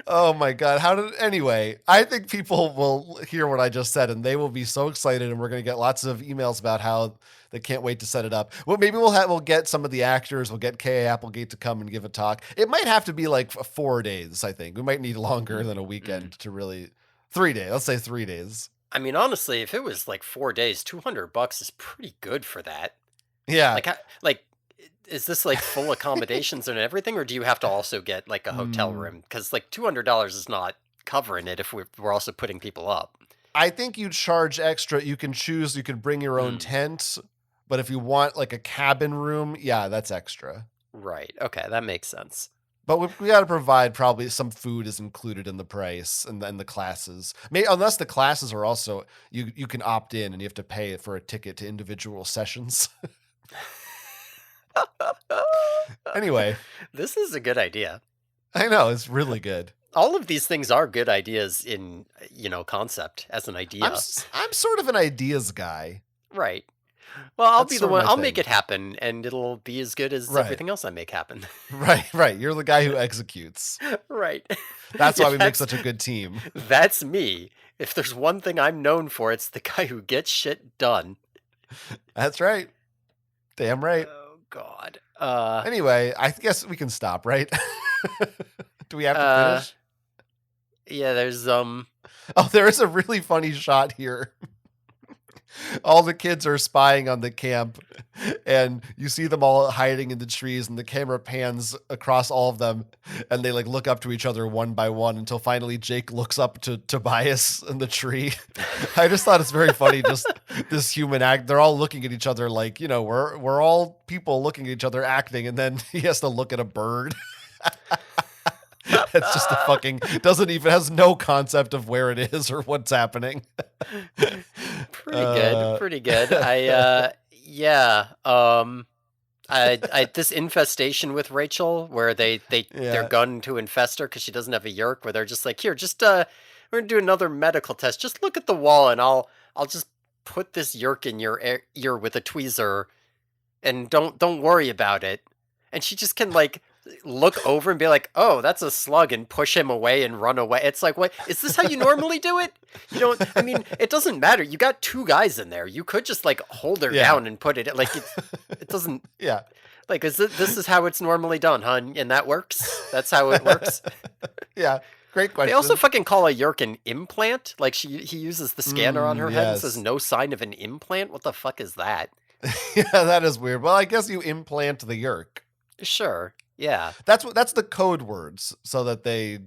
Oh my God. Anyway, I think people will hear what I just said and they will be so excited, and we're going to get lots of emails about how they can't wait to set it up. Well, maybe we'll get some of the actors, we'll get K.A. Applegate to come and give a talk. It might have to be like 4 days, I think. We might need longer than a weekend to really, 3 days. Let's say 3 days. I mean, honestly, if it was like 4 days, $200 is pretty good for that. Yeah. Like, is this like full accommodations and everything, or do you have to also get like a hotel Mm, room? Because like $200 is not covering it if we're also putting people up. I think you charge extra. You can choose, you can bring your own Mm, tent, but if you want like a cabin room, yeah, that's extra. right. Okay, that makes sense. But we got to provide, probably some food is included in the price, and then the classes. Unless the classes are also, you can opt in and you have to pay for a ticket to individual sessions. Anyway, This is a good idea. I know it's really good. All of these things are good ideas in, concept as an I'm idea. I'm sort of an ideas guy. Right. Well, I'll That's be the sort of one. my I'll make thing. it happen, and it'll be as good as Right, everything else I make happen. right. You're the guy who executes. Right. That's Yeah, why we make such a good team. that's me. If there's one thing I'm known for, it's the guy who gets shit done. That's right. Damn right. Oh God. Anyway, I guess we can stop, right? Do we have to Uh, finish? yeah. There's Oh, there is a really funny shot here. All the kids are spying on the camp, and you see them all hiding in the trees, and the camera pans across all of them, and they like look up to each other one by one until finally Jake looks up to Tobias in the tree. I just thought it's very funny, just this human act. They're all looking at each other like, we're all people looking at each other acting, and then he has to look at a bird. It's just a fucking, doesn't even, has no concept of where it is or what's happening. pretty good. Uh, Pretty good. Yeah. I this infestation with Rachel, where they're yeah. going to infest her because she doesn't have a yerk, where they're just like, here, just we're gonna do another medical test. Just look at the wall, and I'll just put this yerk in your ear with a tweezer, and don't worry about it. And she just can like look over and be like, "Oh, that's a slug," and push him away and run away. It's like, what is this? How you normally do it? You don't. I mean, it doesn't matter. You got two guys in there. You could just like hold her Yeah. down and put it like it doesn't. Yeah. Like, this is how it's normally done, huh? And that works. That's how it works. Yeah. Great They also question. fucking call a yerk an implant. Like he uses the scanner on her head and says Yes. no sign of an implant. What the fuck is that? Yeah, that is weird. Well, I guess you implant the yerk. Sure. Yeah. That's the code words so that they're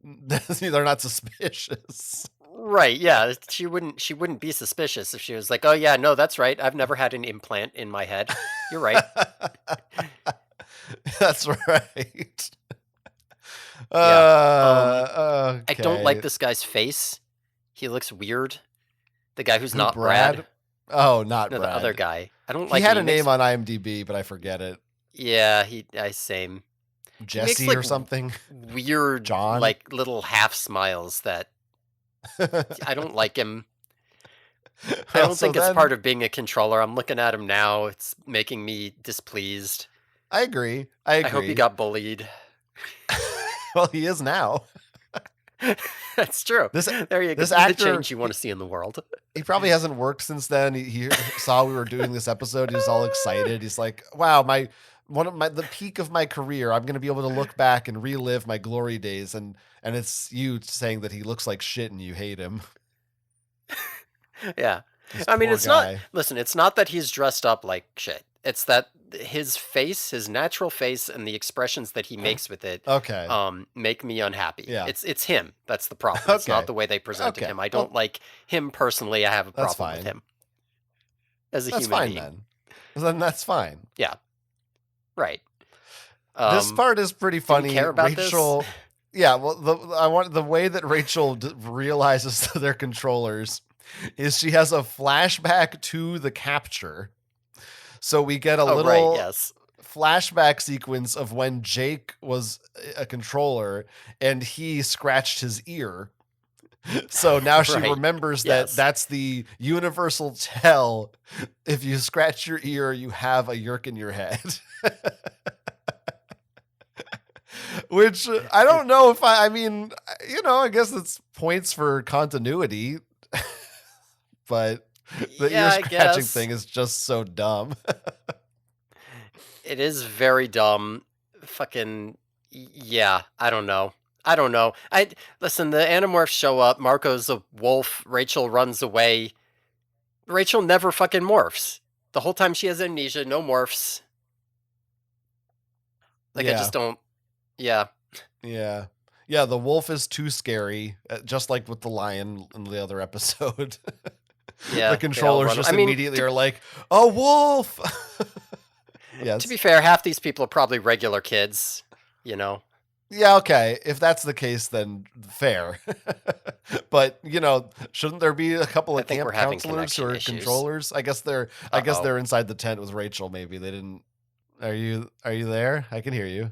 not suspicious. Right. Yeah. She wouldn't be suspicious if she was like, "Oh yeah, no, that's right. I've never had an implant in my head. You're right." That's right. Yeah. I don't like Okay. this guy's face. He looks weird. The guy who's Who, not Brad. Brad? Oh, not No, the other Brad. guy. I don't He like it. had He a name makes on IMDb, but I forget it. Yeah, I same. He makes Jesse like or something. weird John. like little half smiles that I don't like him. I don't So think it's part then of being a controller. I'm looking at him now. It's making me displeased. I agree. I I hope he agree. got bullied. Well, he is now. That's true. This There you go. this Be the actor, change you want to see in the world. he probably hasn't worked since then. He saw we were doing this episode. He was all excited. He's like, "Wow, the peak of my career. I'm going to be able to look back and relive my glory days." And it's you saying that he looks like shit and you hate him. Yeah. This I mean, poor it's not, guy. listen, it's not that he's dressed up like shit. It's that his face, his natural face, and the expressions that he makes with it, Okay. make me unhappy. Yeah. It's him. That's the problem. It's not Okay. the way they presented Okay. him. I don't Well, like him personally. I have a that's problem with fine. him as a That's human fine being. then. Then that's fine. Yeah. Right. This part is pretty Do we funny. care about this? Rachel, yeah, well, I want the way that Rachel realizes that they're controllers is she has a flashback to the capture. So we get a Oh, right. little Yes. flashback sequence of when Jake was a controller and he scratched his ear. So now she Right. remembers that Yes. that's the universal tell. If you scratch your ear, you have a yerk in your head. Which I don't know if I mean, I guess it's points for continuity, but the Yeah, ear I scratching guess. thing is just so dumb. It is very dumb. Fucking yeah, I don't know. I don't know. I listen, the Animorphs show up, Marco's a wolf, Rachel runs away. Rachel never fucking morphs. The whole time she has amnesia, no morphs. Like I Yeah, just don't yeah. yeah. Yeah, the wolf is too scary, just like with the lion in the other episode. The Yeah, they all controllers run. just I mean, immediately are like, "A wolf!" to Yes. be fair, half these people are probably regular kids, you know. Yeah, okay. If that's the case, then fair. But shouldn't there be a couple I of think we're camp having counselors who connection are issues. controllers? I guess they're. I guess Uh-oh. they're inside the tent with Rachel. Maybe they didn't. Are you? Are you there? I can hear you.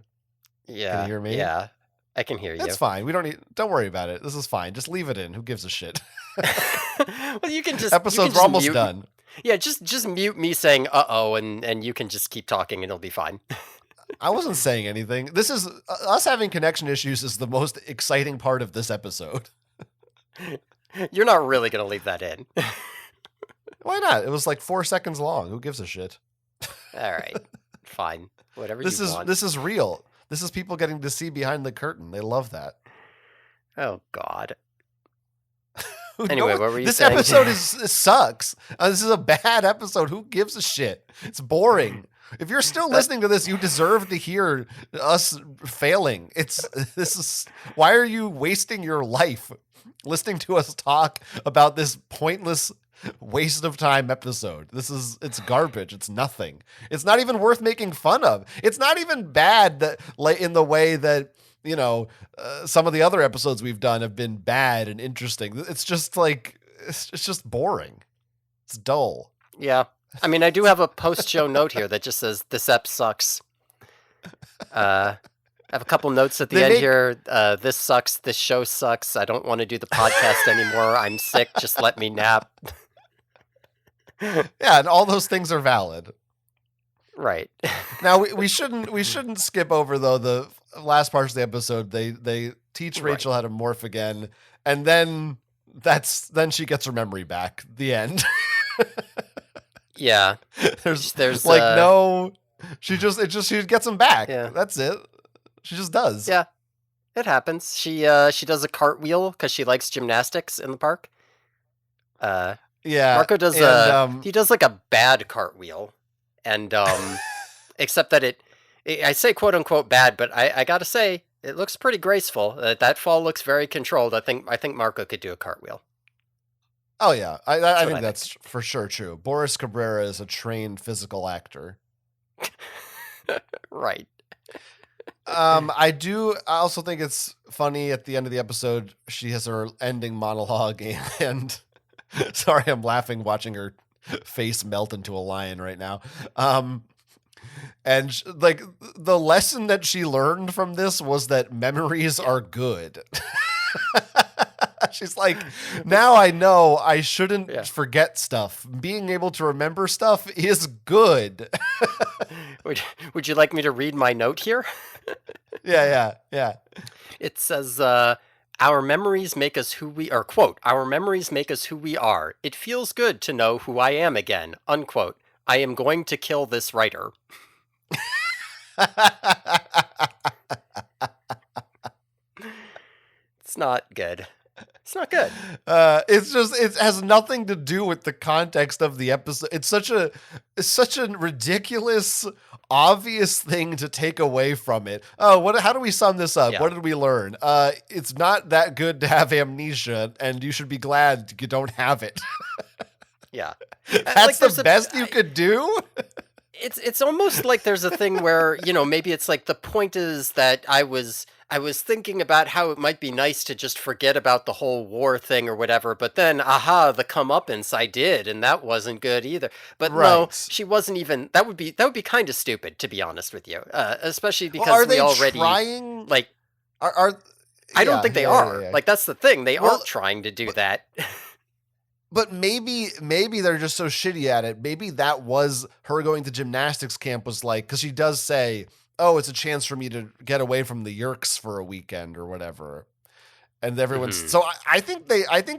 Can you Yeah, hear me? yeah. I can hear It's you. fine. We don't need. Don't worry about it. This is fine. Just leave it in. Who gives a shit? Well, you can Episode's just almost mute. done. Yeah, just mute me saying "uh-oh" and you can just keep talking and it'll be fine. I wasn't saying anything. This is us having connection issues is the most exciting part of this episode. You're not really gonna leave that in. Why not? It was like 4 seconds long. Who gives a shit? All right, fine, whatever This you is want. this is real. This is people getting to see behind the curtain. They love that. Oh God. No Anyway, what were you this saying? episode sucks. This is a bad episode. Who gives a shit? It's boring. If you're still That listening to this, you deserve to hear us failing. This is why are you wasting your life listening to us talk about this pointless waste of time episode? It's garbage. It's nothing. It's not even worth making fun of. It's not even bad that like in the way that some of the other episodes we've done have been bad and interesting. It's just like it's just boring. It's dull. yeah. I mean, I do have a post-show note here that just says this ep sucks. I have a couple notes at the They end make here. This sucks. This show sucks. I don't want to do the podcast anymore. I'm sick. Just let me nap. yeah, and all those things are valid. Right. Now we shouldn't skip over though the last parts of the episode. They teach Right. Rachel how to morph again, and then she gets her memory back. The end. Yeah. There's There's like no. She gets them back. Yeah. That's it. She just does. Yeah. It happens. She does a cartwheel because she likes gymnastics in the park. Yeah. Marco does And he does like a bad cartwheel, and except that I say quote unquote bad, but I gotta say it looks pretty graceful. That fall looks very controlled. I think Marco could do a cartwheel. oh yeah, I That's what think I that's for sure true. Boris Cabrera is a trained physical actor. Right. I also think it's funny at the end of the episode, she has her ending monologue and sorry, I'm laughing watching her face melt into a lion right now. And like the lesson that she learned from this was that memories are good. She's like, now I know I shouldn't Yeah. forget stuff. Being able to remember stuff is good. Would would you like me to read my note here? Yeah, yeah, yeah. It says, "Our memories make us who we are." Quote, "Our memories make us who we are. It feels good to know who I am again." Unquote. I am going to kill this writer. It's not good. It's not good. It's just it has nothing to do with the context of the episode. It's such a ridiculous, obvious thing to take away from it. Oh, what? How do we sum this up? Yeah. What did we learn? It's not that good to have amnesia, and you should be glad you don't have it. Yeah. That's Like the there's best you could do. it's almost like there's a thing where, maybe it's like the point is that I was thinking about how it might be nice to just forget about the whole war thing or whatever, but then aha, the comeuppance I did, and that wasn't good either. But no, Right. she wasn't even that would be kind of stupid, to be honest with you. Especially Well, because are we they already trying? like Are I don't yeah, think they yeah, yeah, are. yeah. Like that's the thing. They Well, aren't trying to do but that. But maybe they're just so shitty at it. Maybe that was her going to gymnastics camp was like, because she does say, "Oh, it's a chance for me to get away from the Yerks for a weekend or whatever." And everyone's Mhm. so I think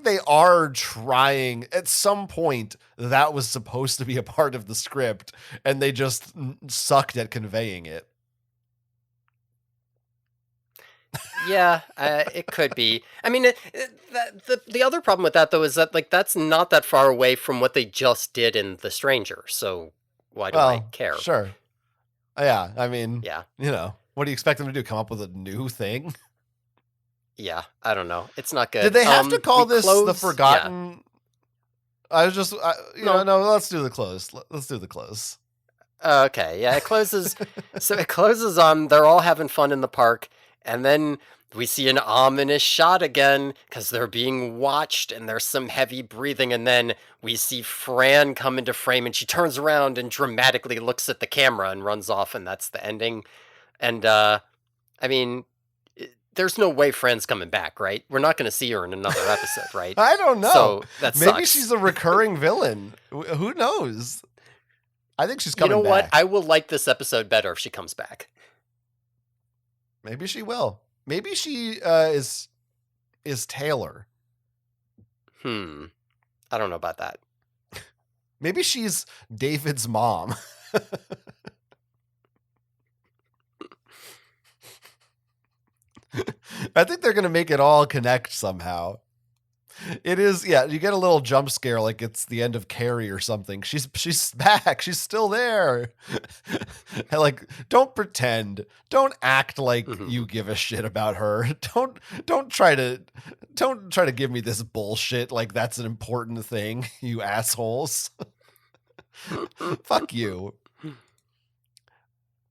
they are trying at some point that was supposed to be a part of the script, and they just sucked at conveying it. Yeah, it could be. I mean, the other problem with that though is that like that's not that far away from what they just did in The Stranger. So why do I Well, care? sure. Yeah, I mean, Yeah, what do you expect them to do? Come up with a new thing? yeah. I don't know. It's not Did good. they have to We call this the close. Yeah. Forgotten? I was just, No. no, let's do the close. Let's do the close. Okay. Yeah. It closes. So it closes on they're all having fun in the park, and then we see an ominous shot again because they're being watched, and there's some heavy breathing, and then we see Fran come into frame, and she turns around and dramatically looks at the camera and runs off, and that's the ending. And I mean, there's no way Fran's coming back, right? We're not going to see her in another episode, right? I don't know. So that Maybe sucks. she's a recurring villain. Who knows? I think she's You know coming what? back. I will like this episode better if she comes back. Maybe she will. Maybe she is Taylor. Hmm. I don't know about that. Maybe she's David's mom. I think they're gonna make it all connect somehow. It is, yeah. You get a little jump scare, like it's the end of Carrie or something. She's back. She's still there. And like, don't pretend. Don't act like Mhm. you give a shit about her. Don't try to don't try to give me this bullshit like that's an important thing. You assholes. Fuck you.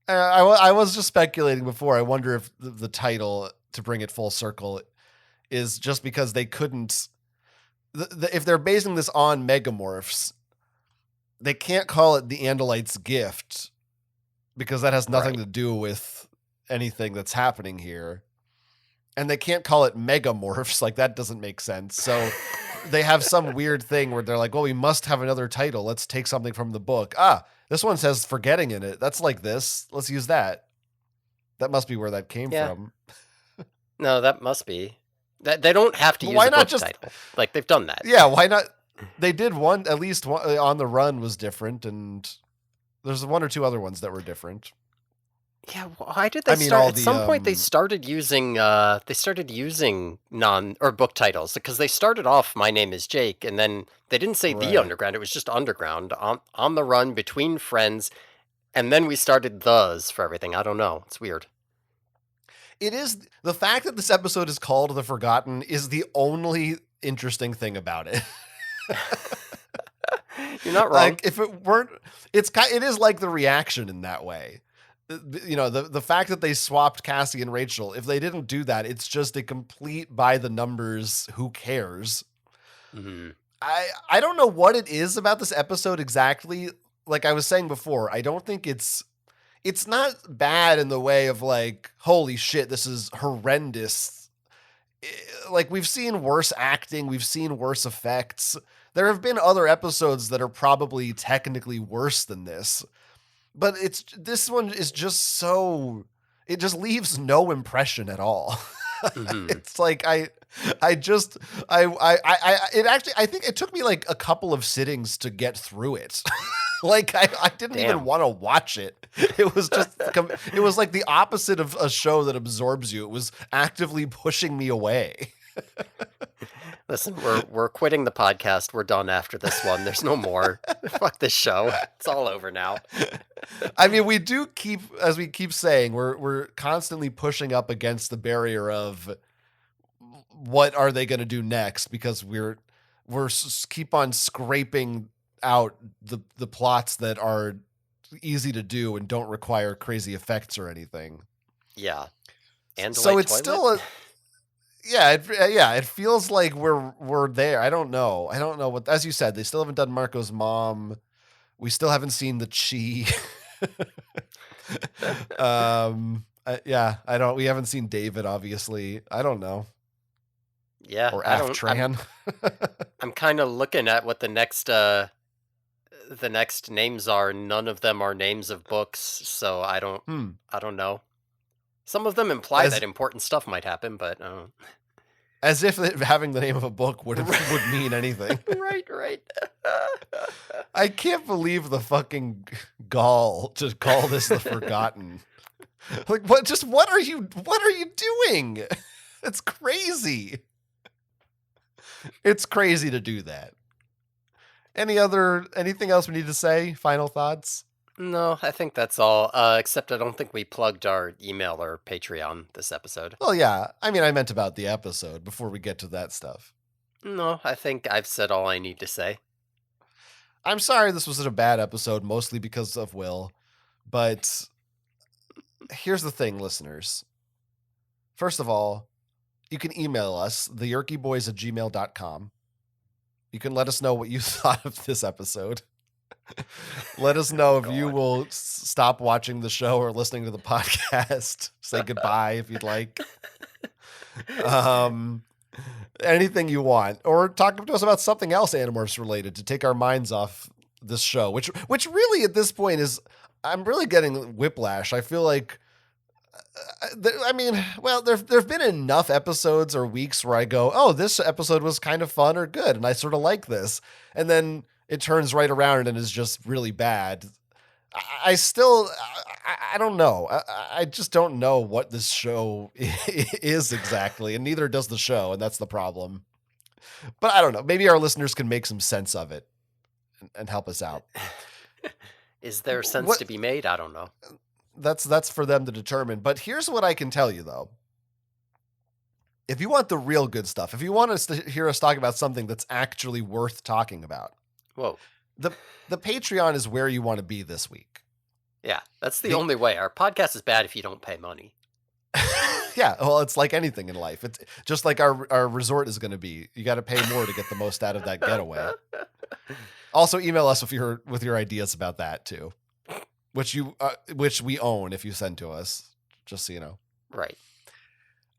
I was just speculating before. I wonder if the title, to bring it full circle, is just because they couldn't. If they're basing this on Megamorphs, they can't call it the Andalite's Gift because that has nothing Right. to do with anything that's happening here. And they can't call it Megamorphs. Like, that doesn't make sense. So they have some weird thing where they're like, well, we must have another title. Let's take something from the book. Ah, this one says forgetting in it. That's like this. Let's use that. That must be where that came Yeah. from. No, that must be. That they don't have to Well, use why a not book just, title. Like they've done that. yeah, why not? They did one, at least one, On the Run was different, and there's one or two other ones that were different. Yeah, why did I they mean, start all at the some point they started using non or book titles because they started off My Name is Jake and then they didn't say The right. Underground, it was just Underground on the Run Between Friends and then we started thes for everything. I don't know. It's weird. It is the fact that this episode is called The Forgotten is the only interesting thing about it. You're not wrong. Like, if it weren't, it is like the reaction in that way. The fact that they swapped Cassie and Rachel, if they didn't do that, it's just a complete by the numbers, who cares? Mhm. I don't know what it is about this episode exactly. Like I was saying before, I don't think it's not bad in the way of like, holy shit, this is horrendous. like, we've seen worse acting, we've seen worse effects. There have been other episodes that are probably technically worse than this, but this one is just so, it just leaves no impression at all. Mhm. It's like I just I it actually, I think it took me like a couple of sittings to get through it. Like I didn't even Damn. want to watch it. It was just it was like the opposite of a show that absorbs you. It was actively pushing me away. Listen, we're quitting the podcast. We're done after this one. There's no more. Fuck this show. It's all over now. I mean, we do keep, as we keep saying, we're constantly pushing up against the barrier of what are they going to do next, because keep on scraping out the plots that are easy to do and don't require crazy effects or anything. Yeah. So Andalite it's toilet? still it feels like we're there. I don't know what, as you said, they still haven't done Marco's mom. We still haven't seen the Chi. Yeah, we haven't seen David, obviously. I don't know. Yeah, Or I don't Aftran. I'm kind of looking at what the next names are. None of them are names of books, so Hmm. I don't know. Some of them imply As that important stuff might happen, but as if having the name of a book would mean anything. right, right. I can't believe the fucking gall to call this The Forgotten. Like, what are you doing? It's crazy. It's crazy to do that. Anything else we need to say? Final thoughts? No, I think that's all. Except I don't think we plugged our email or Patreon this episode. Well, yeah. I mean, I meant about the episode before we get to that stuff. No, I think I've said all I need to say. I'm sorry this was such a bad episode, mostly because of Will. But here's the thing, listeners. First of all, you can email us, theyerkyboys@gmail.com. You can let us know what you thought of this episode. Let us know if you God. will stop watching the show or listening to the podcast. Say goodbye if you'd like. Anything you want, or talk to us about something else Animorphs related to take our minds off this show, which really at this point is, I'm really getting whiplash. I feel like I mean, well, there've been enough episodes or weeks where I go, oh, this episode was kind of fun or good, and I sort of like this, and then it turns right around and is just really bad. I still, I don't know. I just don't know what this show is exactly, and neither does the show, and that's the problem. But I don't know. Maybe our listeners can make some sense of it and help us out. Is there sense What to be made? I don't know. that's for them to determine. But here's what I can tell you, though. If you want the real good stuff, if you want us to hear us talk about something that's actually worth talking about, Whoa. the Patreon is where you want to be this week. Yeah, that's the The only way. Our podcast is bad if you don't pay money. Yeah, well, it's like anything in life. It's just like our resort is going to be. You got to pay more to get the most out of that getaway. Also, email us with your ideas about that too, which we own if you send to us. Just so you know. Right.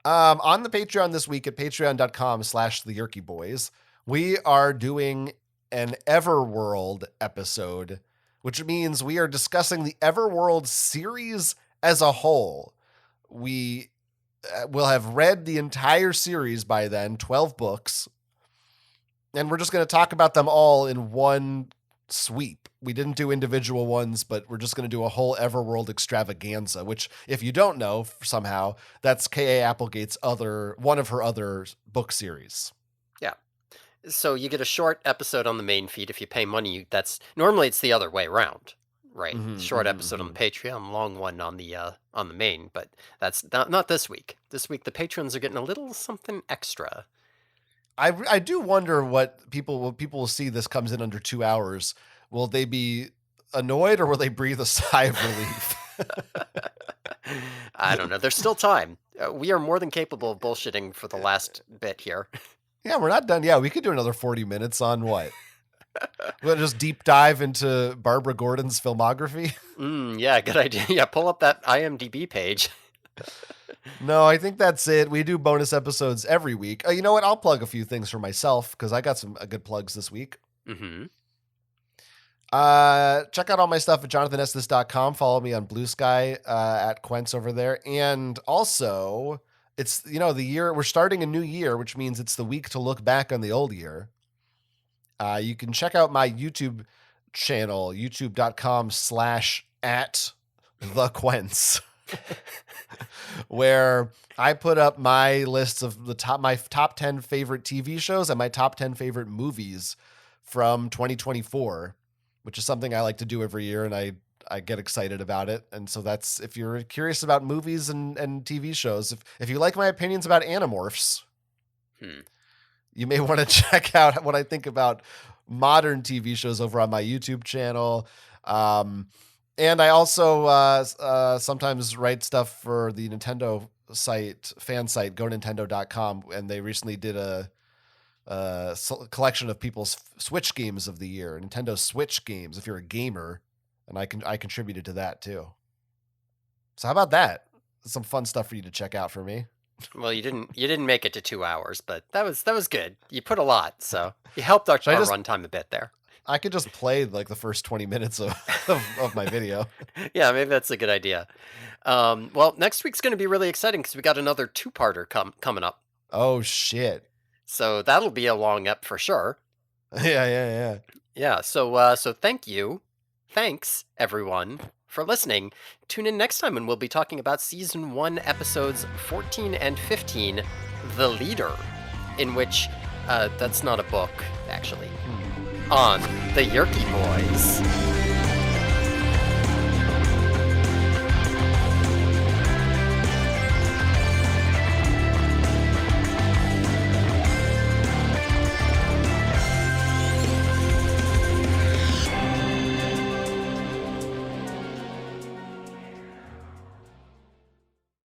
On the Patreon this week at patreon.com/theyerkyboys, we are doing an Everworld episode, which means we are discussing the Everworld series as a whole. We will have read the entire series by then, 12 books, and we're just going to talk about them all in one sweep. We didn't do individual ones, but we're just going to do a whole Everworld extravaganza, which, if you don't know somehow, that's K.A. Applegate's one of her other book series. Yeah. So you get a short episode on the main feed. If you pay money, that's normally it's the other way around, right? Short episode on the Patreon, long one on the main. But that's not this week. This week the patrons are getting a little something extra. I do wonder what people will see this comes in under 2 hours. Will they be annoyed or will they breathe a sigh of relief? I don't know. There's still time. We are more than capable of bullshitting for the last bit here. Yeah, we're not done. Yeah, we could do another 40 minutes on what? We'll just deep dive into Barbara Gordon's filmography. Yeah, good idea. Yeah, pull up that IMDb page. No, I think that's it. We do bonus episodes every week. You know what? I'll plug a few things for myself because I got some good plugs this week. Mm-hmm. Check out all my stuff at jonathanestis.com. Follow me on Blue Sky at Quentz over there. And also, it's, the year, we're starting a new year, which means it's the week to look back on the old year. You can check out my YouTube channel, youtube.com/@thequentz, where I put up my lists of my top 10 favorite TV shows and my top 10 favorite movies from 2024, which is something I like to do every year, and I get excited about it. And so that's, if you're curious about movies and TV shows, if you like my opinions about Animorphs, you may want to check out what I think about modern TV shows over on my YouTube channel. And I also sometimes write stuff for the Nintendo fan site, gonintendo.com, and they recently did a collection of people's Switch games of the year, Nintendo Switch games, if you're a gamer, and I contributed to that too. So how about that? Some fun stuff for you to check out for me. Well, you didn't make it to 2 hours, but that was good. You put a lot, so you helped our runtime a bit there. I could just play like the first 20 minutes of my video. Yeah, maybe that's a good idea. Well, next week's going to be really exciting because we got another 2-parter coming up. Oh shit! So that'll be a long ep for sure. Yeah. Yeah. So thanks everyone for listening. Tune in next time when we'll be talking about season 1, episodes 14 and 15, The Leader, in which that's not a book actually. On the Yerky Boys.